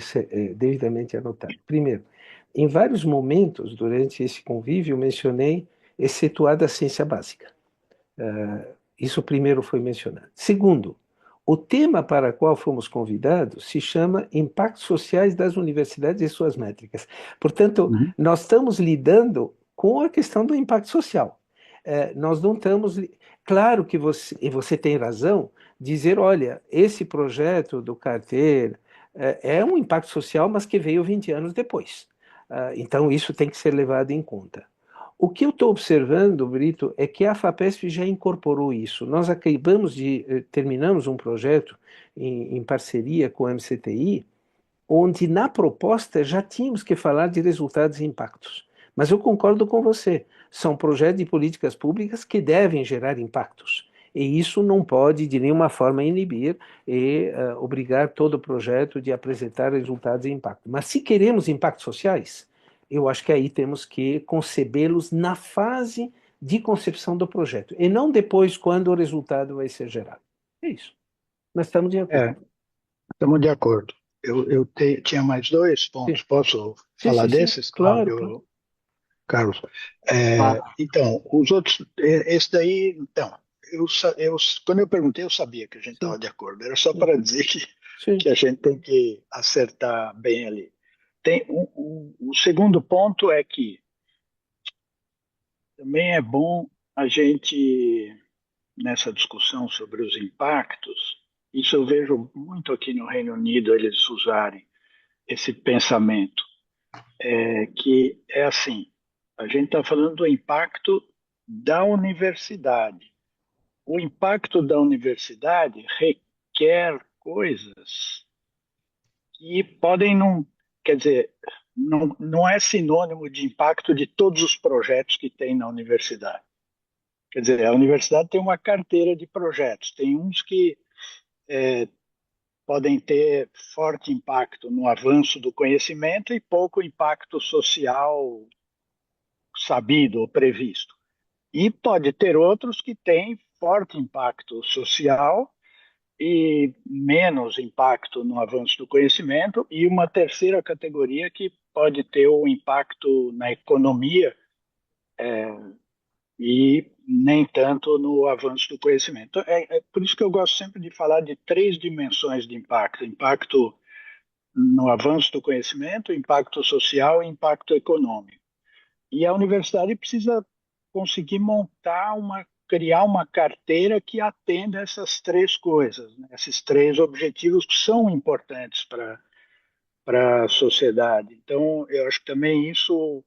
Speaker 1: devidamente anotado. Primeiro, em vários momentos durante esse convívio mencionei excetuada a ciência básica. Isso primeiro foi mencionado. Segundo, o tema para o qual fomos convidados se chama Impactos Sociais das Universidades e Suas Métricas. Portanto,
Speaker 2: Uhum.
Speaker 1: nós estamos lidando com a questão do impacto social. Nós não estamos. Claro que você, e você tem razão, dizer: olha, esse projeto do Carter é um impacto social, mas que veio 20 anos depois. Então, isso tem que ser levado em conta. O que eu estou observando, Brito, é que a FAPESP já incorporou isso. Nós acabamos de terminamos um projeto em parceria com a MCTI, onde na proposta já tínhamos que falar de resultados e impactos. Mas eu concordo com você, são projetos de políticas públicas que devem gerar impactos. E isso não pode de nenhuma forma inibir e obrigar todo o projeto de apresentar resultados e impactos. Mas se queremos impactos sociais, eu acho que aí temos que concebê-los na fase de concepção do projeto, e não depois, quando o resultado vai ser gerado. É isso. Nós estamos de acordo.
Speaker 2: É, estamos de acordo. Tinha mais dois
Speaker 1: Sim,
Speaker 2: pontos. Posso
Speaker 1: sim,
Speaker 2: falar
Speaker 1: sim, sim.
Speaker 2: desses,
Speaker 1: Claro, claro.
Speaker 2: Carlos?
Speaker 1: Claro.
Speaker 2: Então, os outros, esse daí, então, quando eu perguntei, eu sabia que a gente estava
Speaker 1: Sim,
Speaker 2: de acordo. Era só
Speaker 1: sim,
Speaker 2: para dizer que
Speaker 1: sim.
Speaker 2: a gente tem que acertar bem ali. O segundo ponto é que também é bom a gente, nessa discussão sobre os impactos, isso eu vejo muito aqui no Reino Unido, eles usarem esse pensamento, que é assim, a gente está falando do impacto da universidade. O impacto da universidade requer coisas que podem não, quer dizer, não é sinônimo de impacto de todos os projetos que tem na universidade. Quer dizer, a universidade tem uma carteira de projetos, tem uns que podem ter forte impacto no avanço do conhecimento e pouco impacto social sabido ou previsto. E pode ter outros que têm forte impacto social e menos impacto no avanço do conhecimento, e uma terceira categoria que pode ter o impacto na economia e nem tanto no avanço do conhecimento. Então, é por isso que eu gosto sempre de falar de três dimensões de impacto: impacto no avanço do conhecimento, impacto social e impacto econômico. E a universidade precisa conseguir criar uma carteira que atenda essas três coisas, né? Esses três objetivos que são importantes para a sociedade. Então, eu acho que também isso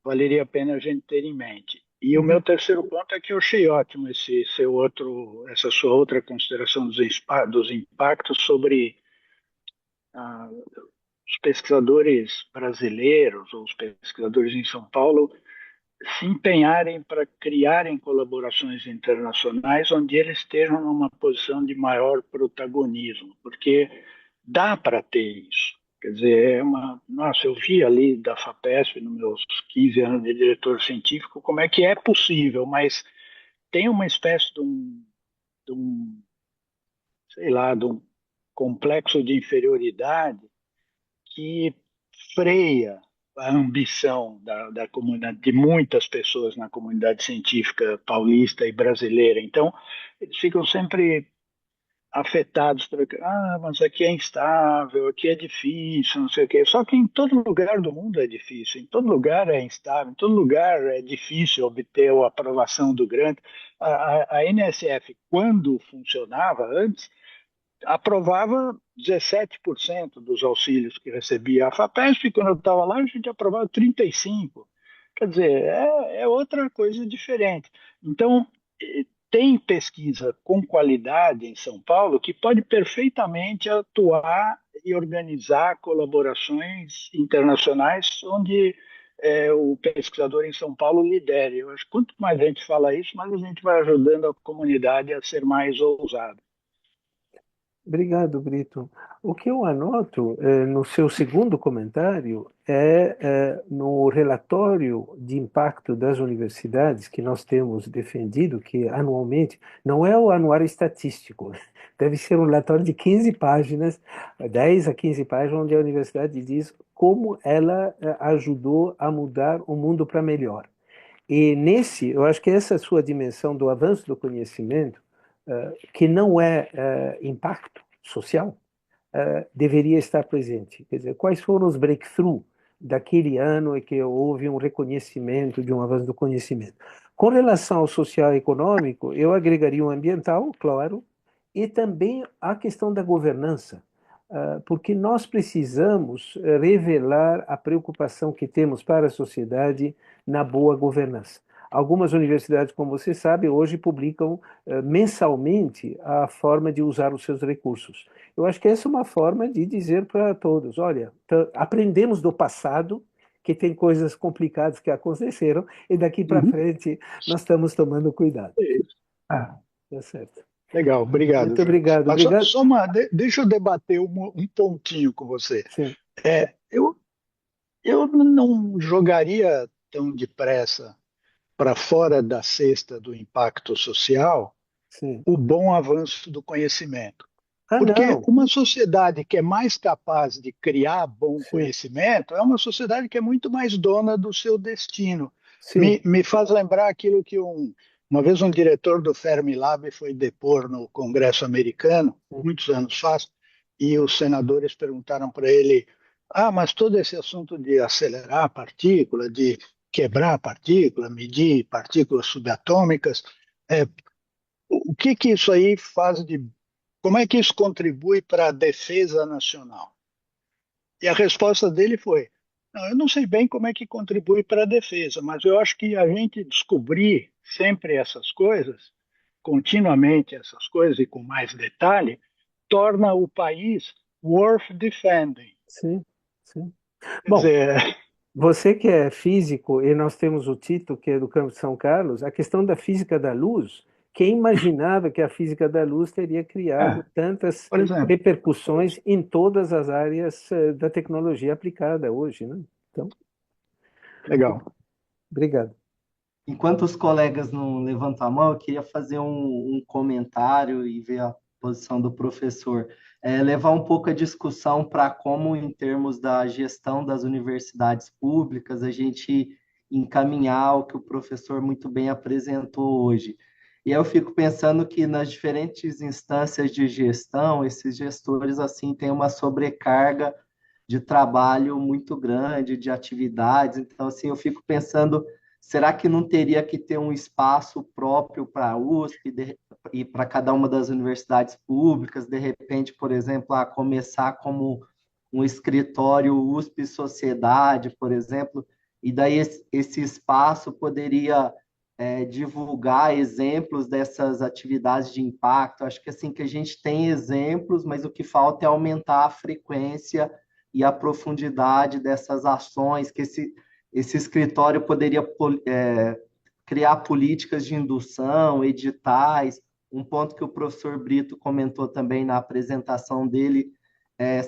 Speaker 2: valeria a pena a gente ter em mente. E o meu
Speaker 1: Uhum.
Speaker 2: terceiro ponto é que eu achei ótimo essa sua outra consideração dos impactos sobre os pesquisadores brasileiros ou os pesquisadores em São Paulo se empenharem para criarem colaborações internacionais onde eles estejam numa posição de maior protagonismo, porque dá para ter isso. Quer dizer, nossa, eu vi ali da FAPESP, nos meus 15 anos de diretor científico, como é que é possível, mas tem uma espécie de um, sei lá, de um complexo de inferioridade que freia a ambição da comunidade, de muitas pessoas na comunidade científica paulista e brasileira. Então, eles ficam sempre afetados por, mas aqui é instável, aqui é difícil, não sei o quê. Só que em todo lugar do mundo é difícil, em todo lugar é instável, em todo lugar é difícil obter a aprovação do grant. A NSF, quando funcionava antes, aprovava 17% dos auxílios que recebia a FAPESP, e quando eu estava lá, a gente aprovava 35%. Quer dizer, é outra coisa diferente. Então, tem pesquisa com qualidade em São Paulo que pode perfeitamente atuar e organizar colaborações internacionais onde o pesquisador em São Paulo lidere. Eu acho que quanto mais a gente fala isso, mais a gente vai ajudando a comunidade a ser mais ousada.
Speaker 1: Obrigado, Brito. O que eu anoto no seu segundo comentário no relatório de impacto das universidades que nós temos defendido, que anualmente, não é o anuário estatístico, deve ser um relatório de 15 páginas, 10 a 15 páginas, onde a universidade diz como ela ajudou a mudar o mundo para melhor. E nesse, eu acho que essa sua dimensão do avanço do conhecimento, que não é impacto social, deveria estar presente. Quer dizer, quais foram os breakthroughs daquele ano em que houve um reconhecimento de um avanço do conhecimento? Com relação ao social e econômico, eu agregaria o ambiental, claro, e também a questão da governança, porque nós precisamos revelar a preocupação que temos para a sociedade na boa governança. Algumas universidades, como você sabe, hoje publicam mensalmente a forma de usar os seus recursos. Eu acho que essa é uma forma de dizer para todos: olha, aprendemos do passado, que tem coisas complicadas que aconteceram, e daqui para
Speaker 2: Uhum.
Speaker 1: frente nós estamos tomando cuidado.
Speaker 2: É isso. Ah,
Speaker 1: Tá certo.
Speaker 2: legal, obrigado,
Speaker 1: Muito
Speaker 2: João.
Speaker 1: obrigado.
Speaker 2: Mas
Speaker 1: Obrigado.
Speaker 2: só deixa eu debater um pontinho com você.
Speaker 1: Sim,
Speaker 2: É, eu não jogaria tão depressa para fora da cesta do impacto social
Speaker 1: sim.
Speaker 2: o bom avanço do conhecimento.
Speaker 1: Ah,
Speaker 2: Porque
Speaker 1: não.
Speaker 2: uma sociedade que é mais capaz de criar bom
Speaker 1: Sim,
Speaker 2: conhecimento é uma sociedade que é muito mais dona do seu destino.
Speaker 1: sim,
Speaker 2: Me faz lembrar aquilo que uma vez um diretor do Fermilab foi depor no Congresso americano,
Speaker 1: sim,
Speaker 2: muitos anos faz, e os senadores perguntaram para ele: mas todo esse assunto de acelerar a partícula, de quebrar a partícula, medir partículas subatômicas, é, o que que isso aí faz de como é que isso contribui para a defesa nacional? E a resposta dele foi: não, eu não sei bem como é que contribui para a defesa, mas eu acho que a gente descobrir sempre essas coisas, continuamente essas coisas e com mais detalhe, torna o país worth defending.
Speaker 1: sim, sim.
Speaker 2: Quer
Speaker 1: Bom,
Speaker 2: dizer,
Speaker 1: você que é físico, e nós temos o Tito, que é do campo de São Carlos, a questão da física da luz, quem imaginava que a física da luz teria criado tantas
Speaker 2: por exemplo,
Speaker 1: repercussões em todas as áreas da tecnologia aplicada hoje, né? Então,
Speaker 2: legal.
Speaker 1: obrigado.
Speaker 3: Enquanto os colegas não levantam a mão, eu queria fazer um comentário e ver a posição do professor. Levar um pouco a discussão para como, em termos da gestão das universidades públicas, a gente encaminhar o que o professor muito bem apresentou hoje. E aí eu fico pensando que nas diferentes instâncias de gestão, esses gestores assim têm uma sobrecarga de trabalho muito grande, de atividades. Então, assim, eu fico pensando, será que não teria que ter um espaço próprio para a USP e para cada uma das universidades públicas, de repente, por exemplo, a começar como um escritório USP Sociedade, por exemplo, e daí esse espaço poderia divulgar exemplos dessas atividades de impacto. Acho que assim que a gente tem exemplos, mas o que falta é aumentar a frequência e a profundidade dessas ações, que esse escritório poderia criar políticas de indução, editais. Um ponto que o professor Brito comentou também na apresentação dele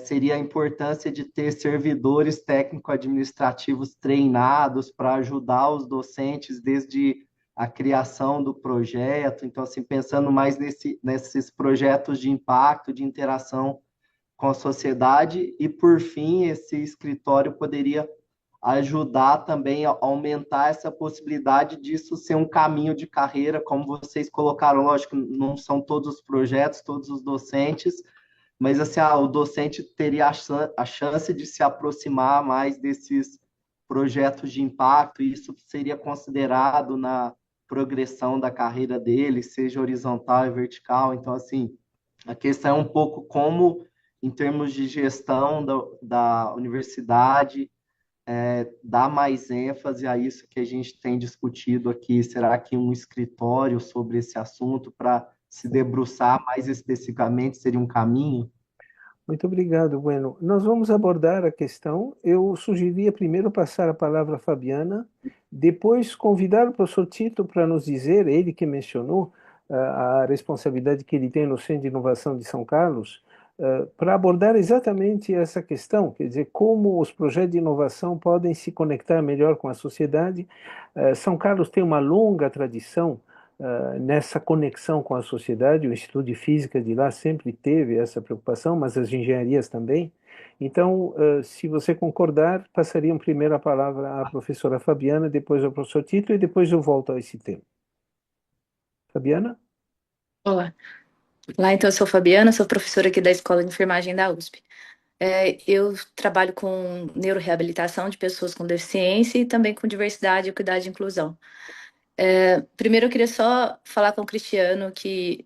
Speaker 3: seria a importância de ter servidores técnico-administrativos treinados para ajudar os docentes desde a criação do projeto. Então, assim, pensando mais nesses projetos de impacto, de interação com a sociedade. E, por fim, esse escritório poderia ajudar também a aumentar essa possibilidade disso ser um caminho de carreira, como vocês colocaram, lógico, não são todos os projetos, todos os docentes, mas assim, o docente teria a chance de se aproximar mais desses projetos de impacto, e isso seria considerado na progressão da carreira dele, seja horizontal e vertical. Então, assim, a questão é um pouco como, em termos de gestão da universidade, dar mais ênfase a isso que a gente tem discutido aqui. Será que um escritório sobre esse assunto, para se debruçar mais especificamente, seria um caminho?
Speaker 1: Muito obrigado, Bueno. Nós vamos abordar a questão. Eu sugeriria primeiro passar a palavra à Fabiana, depois convidar o professor Tito para nos dizer, ele que mencionou a responsabilidade que ele tem no Centro de Inovação de São Carlos, para abordar exatamente essa questão, quer dizer, como os projetos de inovação podem se conectar melhor com a sociedade. São Carlos tem uma longa tradição nessa conexão com a sociedade. O Instituto de Física de lá sempre teve essa preocupação, mas as engenharias também. Então, se você concordar, passariam primeiro a palavra à professora Fabiana, depois ao professor Tito, e depois eu volto a esse tema. Fabiana?
Speaker 4: Olá. Olá, então eu sou Fabiana, sou professora aqui da Escola de Enfermagem da USP. Eu trabalho com neuroreabilitação de pessoas com deficiência e também com diversidade, equidade e inclusão. Primeiro eu queria só falar com o Cristiano que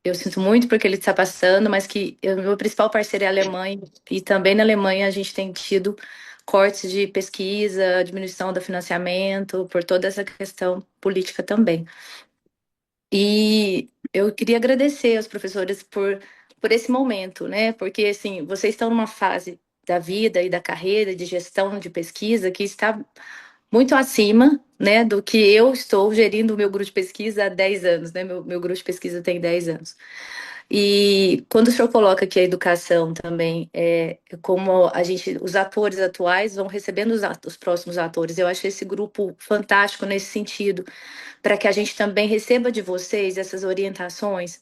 Speaker 4: eu sinto muito porque ele está passando, mas que o meu principal parceiro é a Alemanha, e também na Alemanha a gente tem tido cortes de pesquisa, diminuição do financiamento, por toda essa questão política também. E eu queria agradecer aos professores por esse momento, né? Porque, assim, vocês estão numa fase da vida e da carreira de gestão de pesquisa que está muito acima, né, do que eu estou gerindo o meu grupo de pesquisa há 10 anos, né? Meu grupo de pesquisa tem 10 anos. E quando o senhor coloca que a educação também é como os atores atuais vão recebendo os próximos atores, eu acho esse grupo fantástico nesse sentido, para que a gente também receba de vocês essas orientações,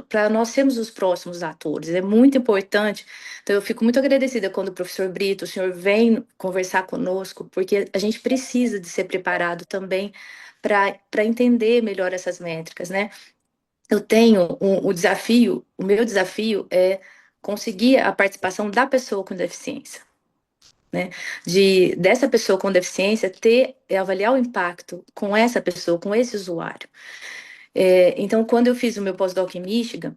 Speaker 4: para nós sermos os próximos atores. É muito importante. Então, eu fico muito agradecida quando o professor Brito, o senhor vem conversar conosco, porque a gente precisa de ser preparado também para entender melhor essas métricas, né? Eu tenho o meu desafio é conseguir a participação da pessoa com deficiência, né? Dessa pessoa com deficiência avaliar o impacto com essa pessoa, com esse usuário. Então, quando eu fiz o meu pós-doc em Michigan,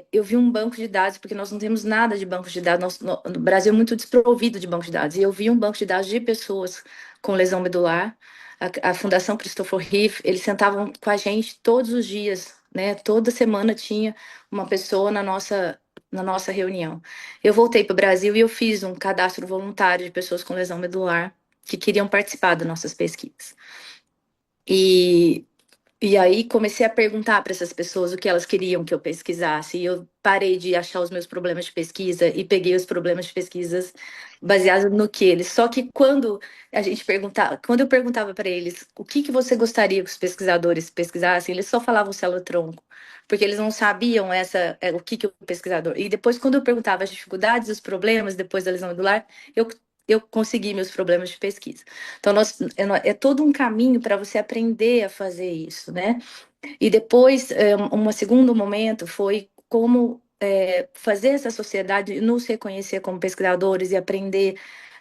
Speaker 4: eu vi um banco de dados, porque nós não temos nada de banco de dados, no Brasil é muito desprovido de banco de dados, e eu vi um banco de dados de pessoas com lesão medular. A Fundação Christopher Reeve, eles sentavam com a gente todos os dias, né? Toda semana tinha uma pessoa na nossa reunião. Eu voltei para o Brasil e eu fiz um cadastro voluntário de pessoas com lesão medular que queriam participar das nossas pesquisas. E aí comecei a perguntar para essas pessoas o que elas queriam que eu pesquisasse. E eu parei de achar os meus problemas de pesquisa e peguei os problemas de pesquisas baseados no que eles. Só que quando eu perguntava para eles o que você gostaria que os pesquisadores pesquisassem, eles só falavam célula-tronco, porque eles não sabiam o que o pesquisador. E depois, quando eu perguntava as dificuldades, os problemas depois da lesão medular, eu consegui meus problemas de pesquisa. Então, é todo um caminho para você aprender a fazer isso, né? E depois, um segundo momento foi como fazer essa sociedade nos reconhecer como pesquisadores e aprender.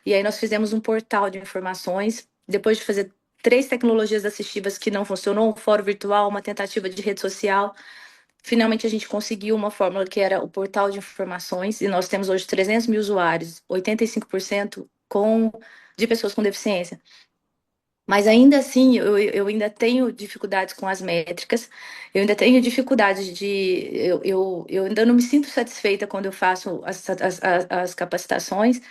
Speaker 4: E aí nós fizemos um portal de informações, depois de fazer 3 tecnologias assistivas que não funcionou, um fórum virtual, uma tentativa de rede social. Finalmente a gente conseguiu uma fórmula que era o portal de informações, e nós temos hoje 300 mil usuários, 85% de pessoas com deficiência. Mas ainda assim, eu ainda tenho dificuldades com as métricas, eu ainda tenho dificuldades de. Eu ainda não me sinto satisfeita quando eu faço as capacitações,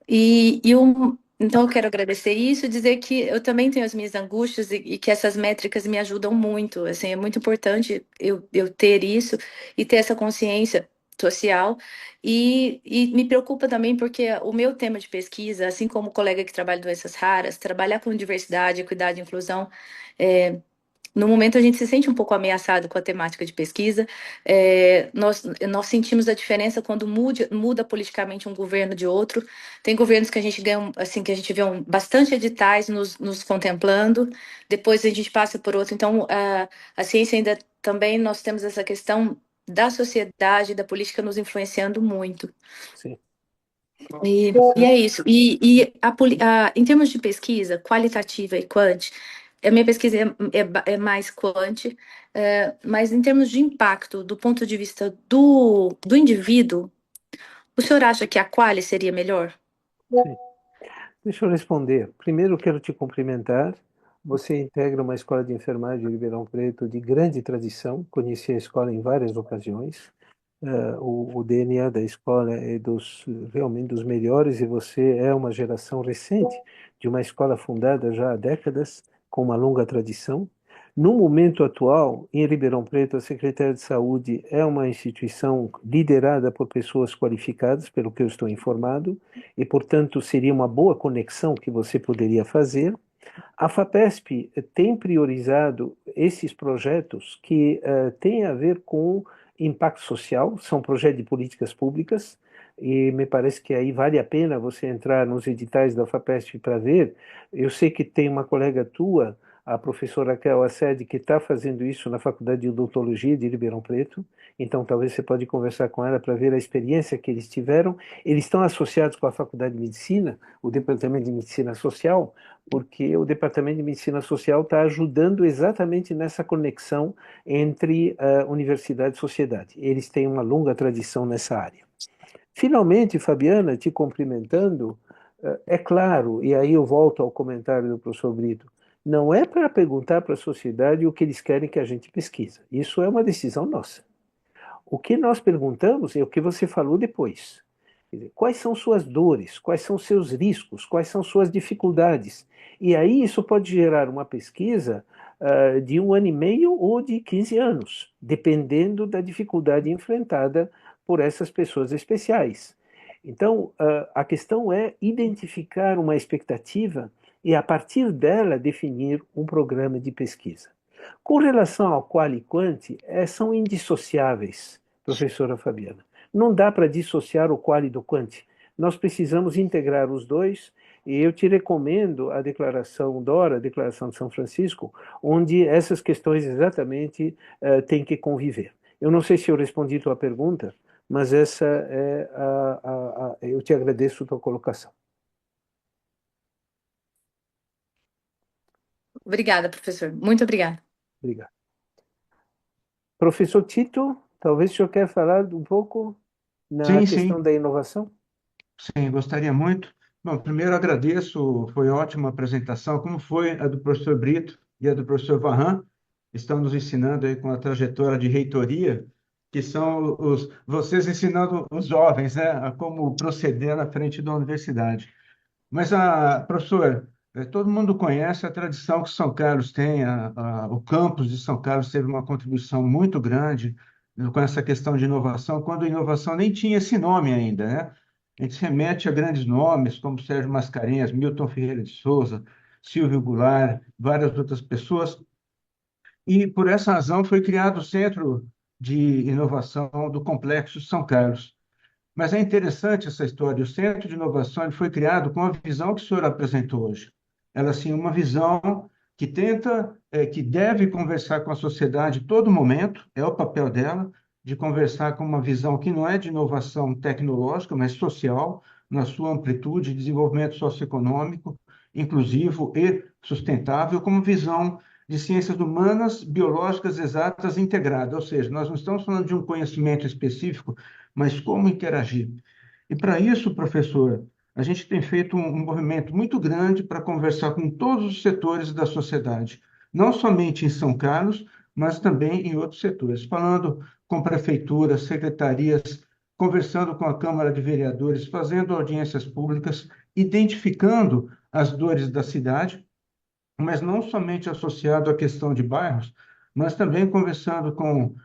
Speaker 4: então eu quero agradecer isso e dizer que eu também tenho as minhas angústias e que essas métricas me ajudam muito. Assim, é muito importante eu ter isso e ter essa consciência social. E me preocupa também porque o meu tema de pesquisa, assim como o colega que trabalha em doenças raras, trabalhar com diversidade, equidade e inclusão, no momento a gente se sente um pouco ameaçado com a temática de pesquisa. Nós sentimos a diferença quando muda politicamente um governo de outro. Tem governos que a gente ganha, assim, que a gente vê bastante editais nos contemplando, depois a gente passa por outro. Então, a ciência ainda também nós temos essa questão da sociedade, da política nos influenciando muito.
Speaker 1: Sim.
Speaker 4: E é isso. Em termos de pesquisa qualitativa e quant, a minha pesquisa é mais quant, mas em termos de impacto, do ponto de vista do indivíduo, o senhor acha que a quali seria melhor?
Speaker 1: Sim. Deixa eu responder. Primeiro, quero te cumprimentar. Você integra uma escola de enfermagem de Ribeirão Preto de grande tradição. Conheci a escola em várias ocasiões. O DNA da escola é realmente dos melhores, e você é uma geração recente de uma escola fundada já há décadas, com uma longa tradição. No momento atual, em Ribeirão Preto, a Secretaria de Saúde é uma instituição liderada por pessoas qualificadas, pelo que eu estou informado, e, portanto, seria uma boa conexão que você poderia fazer. A FAPESP tem priorizado esses projetos que têm a ver com impacto social, são projetos de políticas públicas, e me parece que aí vale a pena você entrar nos editais da FAPESP para ver. Eu sei que tem uma colega tua, a professora Raquel Assede, que está fazendo isso na Faculdade de Odontologia de Ribeirão Preto, então talvez você pode conversar com ela para ver a experiência que eles tiveram. Eles estão associados com a Faculdade de Medicina, o Departamento de Medicina Social, porque o Departamento de Medicina Social está ajudando exatamente nessa conexão entre universidade e sociedade. Eles têm uma longa tradição nessa área. Finalmente, Fabiana, te cumprimentando, é claro, e aí eu volto ao comentário do professor Brito, não é para perguntar para a sociedade o que eles querem que a gente pesquisa. Isso é uma decisão nossa. O que nós perguntamos é o que você falou depois. Quer dizer, quais são suas dores? Quais são seus riscos? Quais são suas dificuldades? E aí isso pode gerar uma pesquisa de 1 ano e meio ou de 15 anos, dependendo da dificuldade enfrentada por essas pessoas especiais. Então, a questão é identificar uma expectativa e, a partir dela, definir um programa de pesquisa. Com relação ao qual e quant, são indissociáveis, professora Fabiana. Não dá para dissociar o qual do quant. Nós precisamos integrar os dois, e eu te recomendo a Declaração DORA, a Declaração de São Francisco, onde essas questões exatamente têm que conviver. Eu não sei se eu respondi a tua pergunta, mas essa é eu te agradeço a tua colocação.
Speaker 4: Obrigada, professor. Muito obrigada.
Speaker 1: Obrigado. Professor Tito, talvez o senhor quer falar um pouco na
Speaker 5: Sim,
Speaker 1: questão
Speaker 5: sim,
Speaker 1: da inovação?
Speaker 5: sim, gostaria muito. Bom, primeiro agradeço, foi ótima apresentação, como foi a do professor Brito e a do professor Varran, estão nos ensinando aí com a trajetória de reitoria, que são vocês ensinando os jovens, né, a como proceder na frente da universidade. Mas, professor, todo mundo conhece a tradição que São Carlos tem, o campus de São Carlos teve uma contribuição muito grande com essa questão de inovação, quando a inovação nem tinha esse nome ainda, né? A gente se remete a grandes nomes, como Sérgio Mascarenhas, Milton Ferreira de Souza, Silvio Goulart, várias outras pessoas, e por essa razão foi criado o Centro de Inovação do Complexo São Carlos. Mas é interessante essa história. O Centro de Inovação ele foi criado com a visão que o senhor apresentou hoje. Ela, assim, uma visão que tenta, que deve conversar com a sociedade em todo momento, é o papel dela, de conversar com uma visão que não é de inovação tecnológica, mas social, na sua amplitude, desenvolvimento socioeconômico, inclusivo e sustentável, como visão de ciências humanas, biológicas, exatas e integradas. Ou seja, nós não estamos falando de um conhecimento específico, mas como interagir. E para isso, professor, a gente tem feito um movimento muito grande para conversar com todos os setores da sociedade, não somente em São Carlos, mas também em outros setores, falando com prefeituras, secretarias, conversando com a Câmara de Vereadores, fazendo audiências públicas, identificando as dores da cidade, mas não somente associado à questão de bairros, mas também conversando com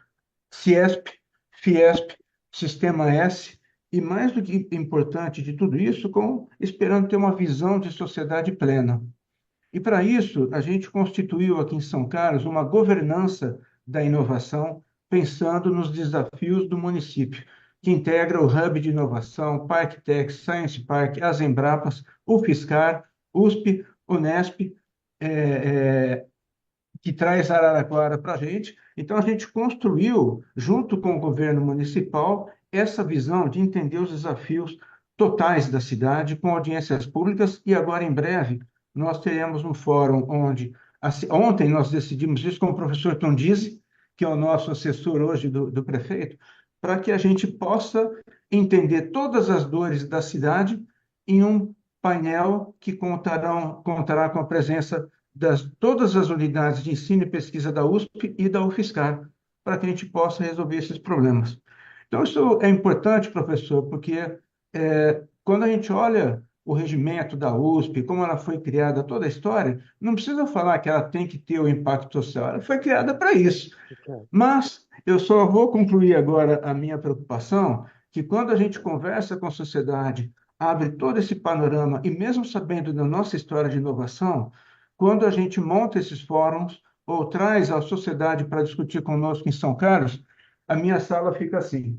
Speaker 5: Ciesp, Fiesp, Sistema S, e mais do que importante de tudo isso, esperando ter uma visão de sociedade plena. E para isso, a gente constituiu aqui em São Carlos uma governança da inovação, pensando nos desafios do município, que integra o Hub de Inovação, Parque Tech, Science Park, as Embrapas, UFSCar, USP, Unesp, que traz Araraquara para a gente. Então, a gente construiu, junto com o governo municipal, essa visão de entender os desafios totais da cidade, com audiências públicas, e agora, em breve, nós teremos um fórum onde, ontem nós decidimos isso com o professor Tondizzi, que é o nosso assessor hoje do prefeito, para que a gente possa entender todas as dores da cidade em um painel que contará com a presença todas as unidades de ensino e pesquisa da USP e da UFSCar, para que a gente possa resolver esses problemas. Então, isso é importante, professor, porque quando a gente olha o regimento da USP, como ela foi criada, toda a história, não precisa falar que ela tem que ter o impacto social, ela foi criada para isso. Mas eu só vou concluir agora a minha preocupação, que quando a gente conversa com a sociedade, abre todo esse panorama, e mesmo sabendo da nossa história de inovação, quando a gente monta esses fóruns ou traz a sociedade para discutir conosco em São Carlos, a minha sala fica assim.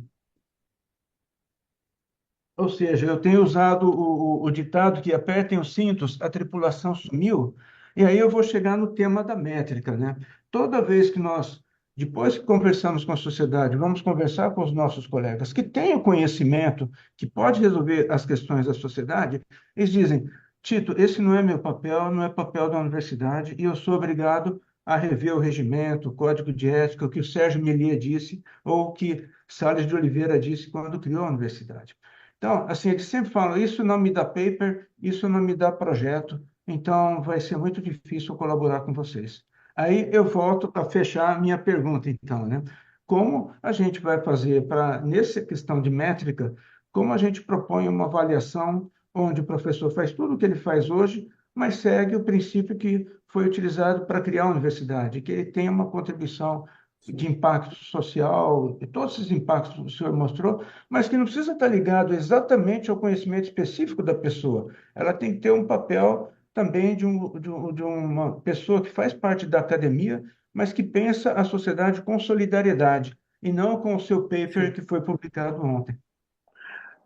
Speaker 5: Ou seja, eu tenho usado o ditado que apertem os cintos, a tripulação sumiu, e aí eu vou chegar no tema da métrica, né? Toda vez que nós, depois que conversamos com a sociedade, vamos conversar com os nossos colegas que têm o conhecimento, que pode resolver as questões da sociedade, eles dizem: Tito, esse não é meu papel, não é papel da universidade, e eu sou obrigado a rever o regimento, o código de ética, o que o Sérgio Millier disse, ou o que Salles de Oliveira disse quando criou a universidade. Então, assim, eles sempre falam: isso não me dá paper, isso não me dá projeto, então vai ser muito difícil colaborar com vocês. Aí eu volto para fechar a minha pergunta, então, né? Como a gente vai fazer para, nessa questão de métrica, como a gente propõe uma avaliação onde o professor faz tudo o que ele faz hoje, mas segue o princípio que foi utilizado para criar a universidade, que ele tenha uma contribuição de impacto social, e todos esses impactos que o senhor mostrou, mas que não precisa estar ligado exatamente ao conhecimento específico da pessoa. Ela tem que ter um papel também de uma pessoa que faz parte da academia, mas que pensa a sociedade com solidariedade, e não com o seu paper que foi publicado ontem.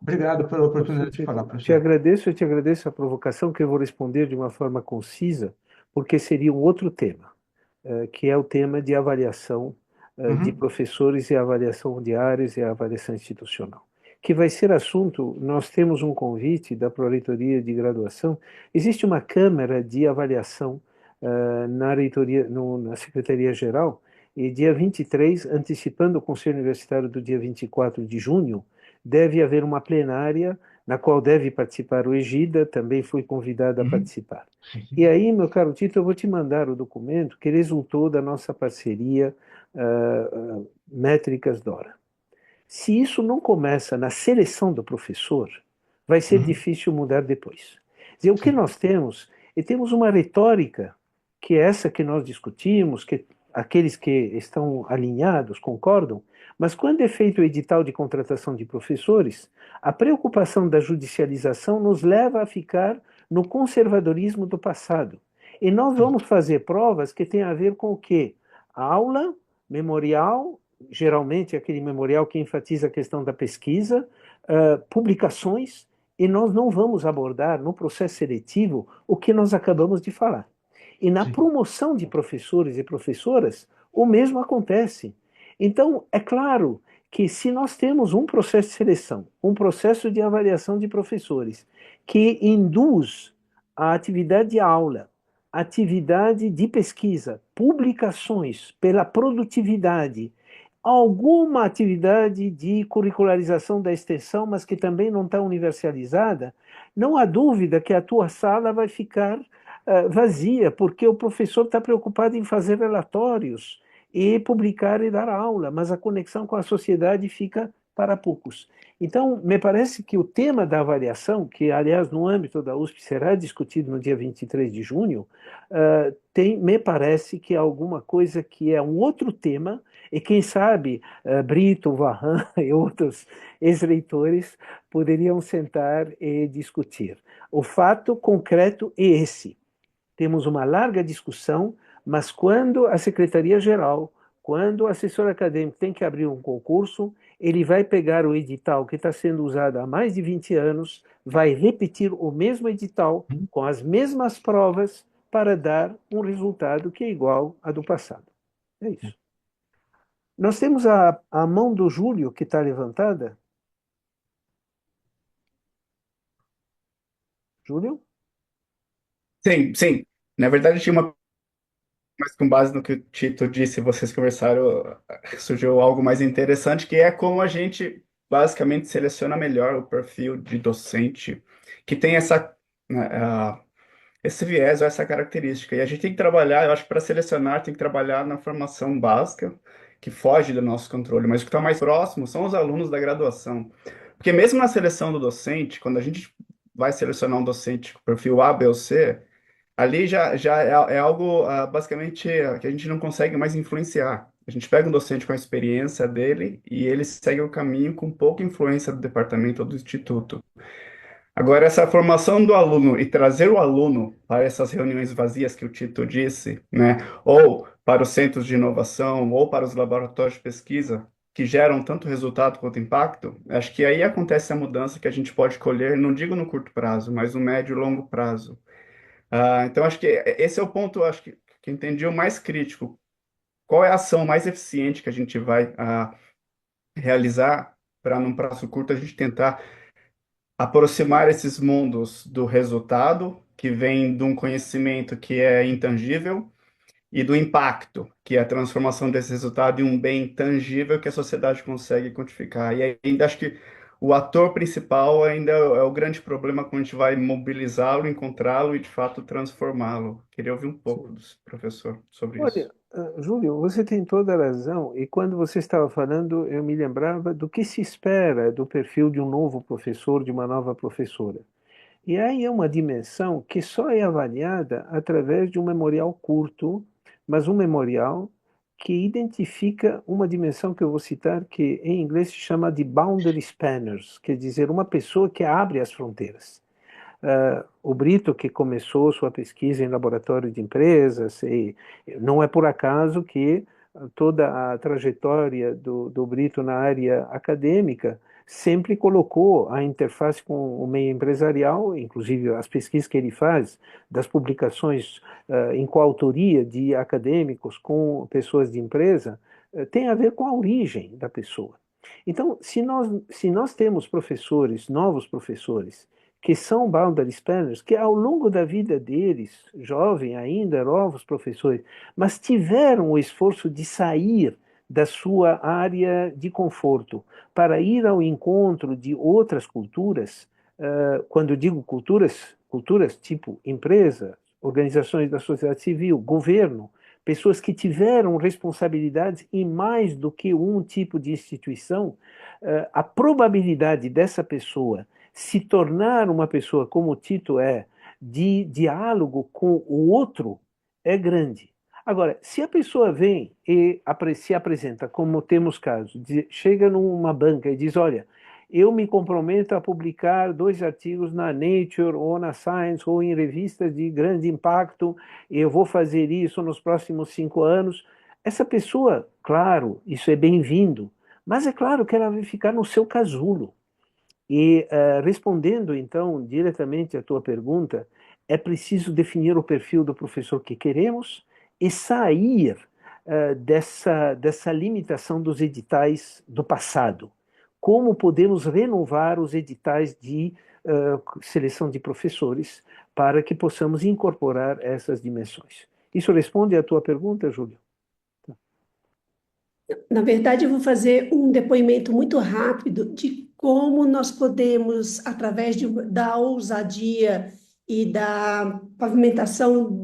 Speaker 5: Obrigado pela oportunidade de falar, professor.
Speaker 1: Eu te agradeço a provocação, que eu vou responder de uma forma concisa, porque seria um outro tema, que é o tema de avaliação de professores e avaliação de áreas e avaliação institucional, que vai ser assunto. Nós temos um convite da Pró-Reitoria de Graduação, existe uma câmara de avaliação na reitoria, na Secretaria-Geral, e dia 23, antecipando o Conselho Universitário do dia 24 de junho, deve haver uma plenária na qual deve participar o Egida, também fui convidado a participar. E aí, meu caro Tito, eu vou te mandar o documento que resultou da nossa parceria Métricas Dora. Se isso não começa na seleção do professor, vai ser difícil mudar depois. Quer dizer, o que nós temos? E temos uma retórica, que é essa que nós discutimos, que aqueles que estão alinhados concordam, mas quando é feito o edital de contratação de professores, a preocupação da judicialização nos leva a ficar no conservadorismo do passado. E nós vamos fazer provas que têm a ver com o quê? A aula, memorial, geralmente aquele memorial que enfatiza a questão da pesquisa, publicações, e nós não vamos abordar no processo seletivo o que nós acabamos de falar. E na promoção de professores e professoras, o mesmo acontece. Então, é claro que se nós temos um processo de seleção, um processo de avaliação de professores, que induz a atividade de aula, atividade de pesquisa, publicações pela produtividade, alguma atividade de curricularização da extensão, mas que também não está universalizada, não há dúvida que a tua sala vai ficar vazia, porque o professor está preocupado em fazer relatórios e publicar e dar aula, mas a conexão com a sociedade fica para poucos. Então, me parece que o tema da avaliação, que, aliás, no âmbito da USP será discutido no dia 23 de junho, me parece que é alguma coisa que é um outro tema, e quem sabe Brito, Varran e outros ex-reitores poderiam sentar e discutir. O fato concreto é esse. Temos uma larga discussão, mas quando a Secretaria-Geral, quando o assessor acadêmico tem que abrir um concurso, ele vai pegar o edital que está sendo usado há mais de 20 anos, vai repetir o mesmo edital, com as mesmas provas, para dar um resultado que é igual ao do passado. É isso. Nós temos a mão do Júlio que está levantada. Júlio?
Speaker 6: Sim, sim. Na verdade, tinha uma. Mas com base no que o Tito disse, vocês conversaram, surgiu algo mais interessante, que é como a gente basicamente seleciona melhor o perfil de docente que tem essa, né, esse viés ou essa característica. E a gente tem que trabalhar, eu acho que para selecionar, tem que trabalhar na formação básica, que foge do nosso controle, mas o que está mais próximo são os alunos da graduação. Porque mesmo na seleção do docente, quando a gente vai selecionar um docente com perfil A, B ou C, ali já é algo basicamente que a gente não consegue mais influenciar. A gente pega um docente com a experiência dele e ele segue o caminho com pouca influência do departamento ou do instituto. Agora, essa formação do aluno e trazer o aluno para essas reuniões vazias que o Tito disse, né, ou para os centros de inovação, ou para os laboratórios de pesquisa, que geram tanto resultado quanto impacto, acho que aí acontece a mudança que a gente pode colher, não digo no curto prazo, mas no médio e longo prazo. Então, acho que esse é o ponto, acho que entendi o mais crítico. Qual é a ação mais eficiente que a gente vai realizar para, num prazo curto, a gente tentar aproximar esses mundos do resultado, que vem de um conhecimento que é intangível, e do impacto, que é a transformação desse resultado em um bem tangível que a sociedade consegue quantificar. E ainda acho que o ator principal ainda é o grande problema quando a gente vai mobilizá-lo, encontrá-lo e, de fato, transformá-lo. Queria ouvir um pouco do professor sobre
Speaker 1: Olha,
Speaker 6: isso.
Speaker 1: Júlio, você tem toda a razão, e quando você estava falando, eu me lembrava do que se espera do perfil de um novo professor, de uma nova professora. E aí é uma dimensão que só é avaliada através de um memorial curto, mas um memorial que identifica uma dimensão que eu vou citar, que em inglês se chama de boundary spanners, quer dizer, uma pessoa que abre as fronteiras. O Brito, que começou sua pesquisa em laboratório de empresas, e não é por acaso que toda a trajetória do Brito na área acadêmica sempre colocou a interface com o meio empresarial, inclusive as pesquisas que ele faz, das publicações em coautoria de acadêmicos com pessoas de empresa, tem a ver com a origem da pessoa. Então, se nós temos professores, novos professores, que são boundary spanners, que ao longo da vida deles, jovem ainda, novos professores, mas tiveram o esforço de sair da sua área de conforto para ir ao encontro de outras culturas. Quando eu digo culturas, culturas tipo empresa, organizações da sociedade civil, governo, pessoas que tiveram responsabilidades em mais do que um tipo de instituição, a probabilidade dessa pessoa se tornar uma pessoa como o Tito é, de diálogo com o outro, é grande. Agora, se a pessoa vem e se apresenta, como temos casos, chega numa banca e diz: olha, eu me comprometo a publicar 2 artigos na Nature ou na Science ou em revistas de grande impacto, eu vou fazer isso nos próximos 5 anos. Essa pessoa, claro, isso é bem-vindo, mas é claro que ela vai ficar no seu casulo. E respondendo então diretamente à tua pergunta, é preciso definir o perfil do professor que queremos e sair dessa limitação dos editais do passado. Como podemos renovar os editais de seleção de professores para que possamos incorporar essas dimensões. Isso responde à tua pergunta, Júlio?
Speaker 7: Na verdade, eu vou fazer um depoimento muito rápido de como nós podemos, através da ousadia e da pavimentação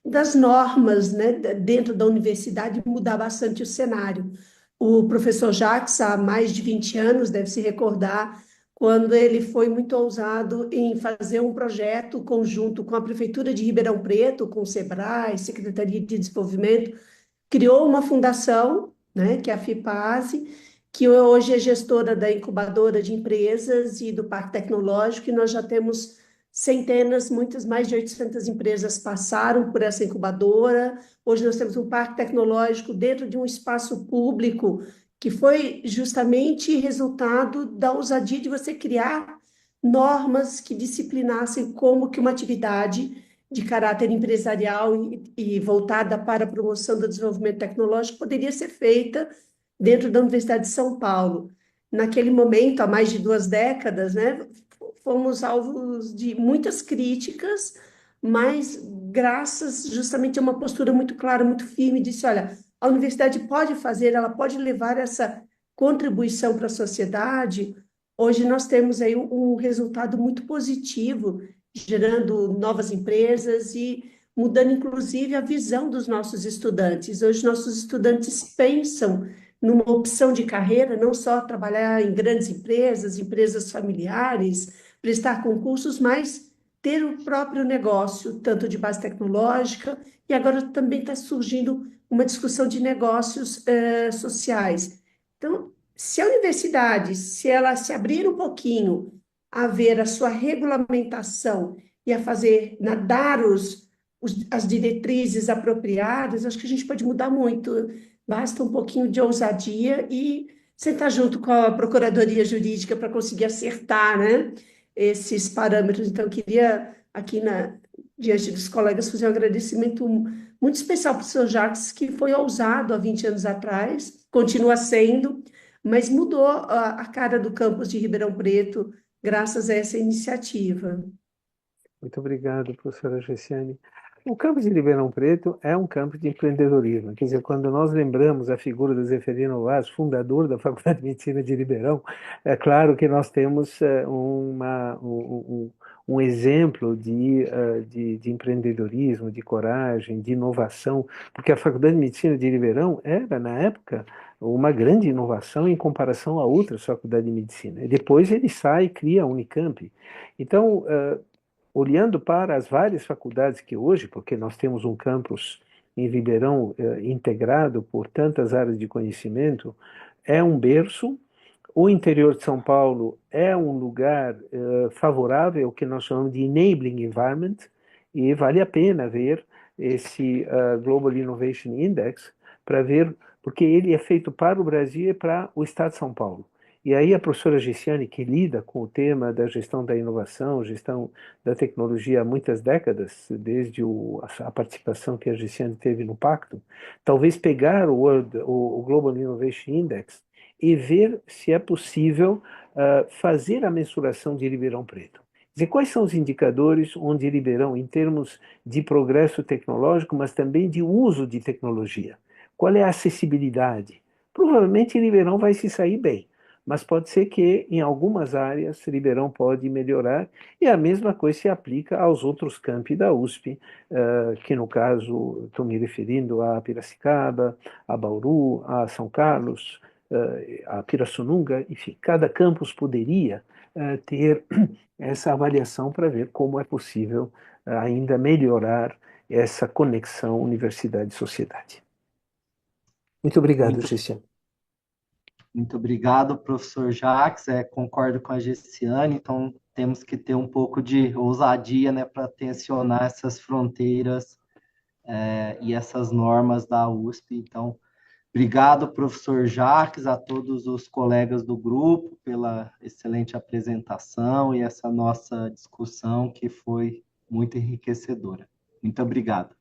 Speaker 7: das normas, né, dentro da universidade, mudar bastante o cenário. O professor Jacques, há mais de 20 anos, deve se recordar, quando ele foi muito ousado em fazer um projeto conjunto com a Prefeitura de Ribeirão Preto, com o SEBRAE, Secretaria de Desenvolvimento, criou uma fundação, né, que é a FIPASE, que hoje é gestora da incubadora de empresas e do Parque Tecnológico, e nós já temos centenas, muitas, mais de 800 empresas passaram por essa incubadora. Hoje nós temos um parque tecnológico dentro de um espaço público que foi justamente resultado da ousadia de você criar normas que disciplinassem como que uma atividade de caráter empresarial e voltada para a promoção do desenvolvimento tecnológico poderia ser feita dentro da Universidade de São Paulo. Naquele momento, há mais de 2 décadas, né, fomos alvos de muitas críticas, mas graças justamente a uma postura muito clara, muito firme, disse, olha, a universidade pode fazer, ela pode levar essa contribuição para a sociedade. Hoje nós temos aí um resultado muito positivo, gerando novas empresas e mudando, inclusive, a visão dos nossos estudantes. Hoje, nossos estudantes pensam numa opção de carreira, não só trabalhar em grandes empresas, empresas familiares, prestar concursos, mas ter o próprio negócio, tanto de base tecnológica, e agora também está surgindo uma discussão de negócios sociais. Então, se a universidade, se ela se abrir um pouquinho a ver a sua regulamentação e a fazer, dar as diretrizes apropriadas, acho que a gente pode mudar muito. Basta um pouquinho de ousadia e sentar junto com a Procuradoria Jurídica para conseguir acertar, né, esses parâmetros. Então, eu queria, aqui diante dos colegas, fazer um agradecimento muito especial para o senhor Jacques, que foi ousado há 20 anos atrás, continua sendo, mas mudou a cara do campus de Ribeirão Preto, graças a essa iniciativa.
Speaker 1: Muito obrigado, professora Gessiane. O campus de Ribeirão Preto é um campus de empreendedorismo. Quer dizer, quando nós lembramos a figura do Zeferino Vaz, fundador da Faculdade de Medicina de Ribeirão, é claro que nós temos um exemplo de empreendedorismo, de coragem, de inovação, porque a Faculdade de Medicina de Ribeirão era, na época, uma grande inovação em comparação a outras faculdades de medicina. E depois ele sai e cria a Unicamp. Então, olhando para as várias faculdades que hoje, porque nós temos um campus em Ribeirão integrado por tantas áreas de conhecimento, é um berço. O interior de São Paulo é um lugar favorável, que nós chamamos de enabling environment, e vale a pena ver esse Global Innovation Index para ver, porque ele é feito para o Brasil e para o estado de São Paulo. E aí a professora Gessiane, que lida com o tema da gestão da inovação, gestão da tecnologia há muitas décadas, desde a participação que a Gessiane teve no Pacto, talvez pegar o Global Innovation Index e ver se é possível fazer a mensuração de Ribeirão Preto. Quer dizer, quais são os indicadores onde Ribeirão, em termos de progresso tecnológico, mas também de uso de tecnologia? Qual é a acessibilidade? Provavelmente Ribeirão vai se sair bem, mas pode ser que em algumas áreas Ribeirão pode melhorar, e a mesma coisa se aplica aos outros campi da USP, que no caso estou me referindo a Piracicaba, a Bauru, a São Carlos, a Pirassununga, enfim, cada campus poderia ter essa avaliação para ver como é possível ainda melhorar essa conexão universidade-sociedade. Muito obrigado, Gessiane.
Speaker 3: Muito obrigado, professor Jacques. Concordo com a Gessiane, então temos que ter um pouco de ousadia, né, para tensionar essas fronteiras e essas normas da USP. Então, obrigado, professor Jacques, a todos os colegas do grupo pela excelente apresentação e essa nossa discussão que foi muito enriquecedora. Muito obrigado.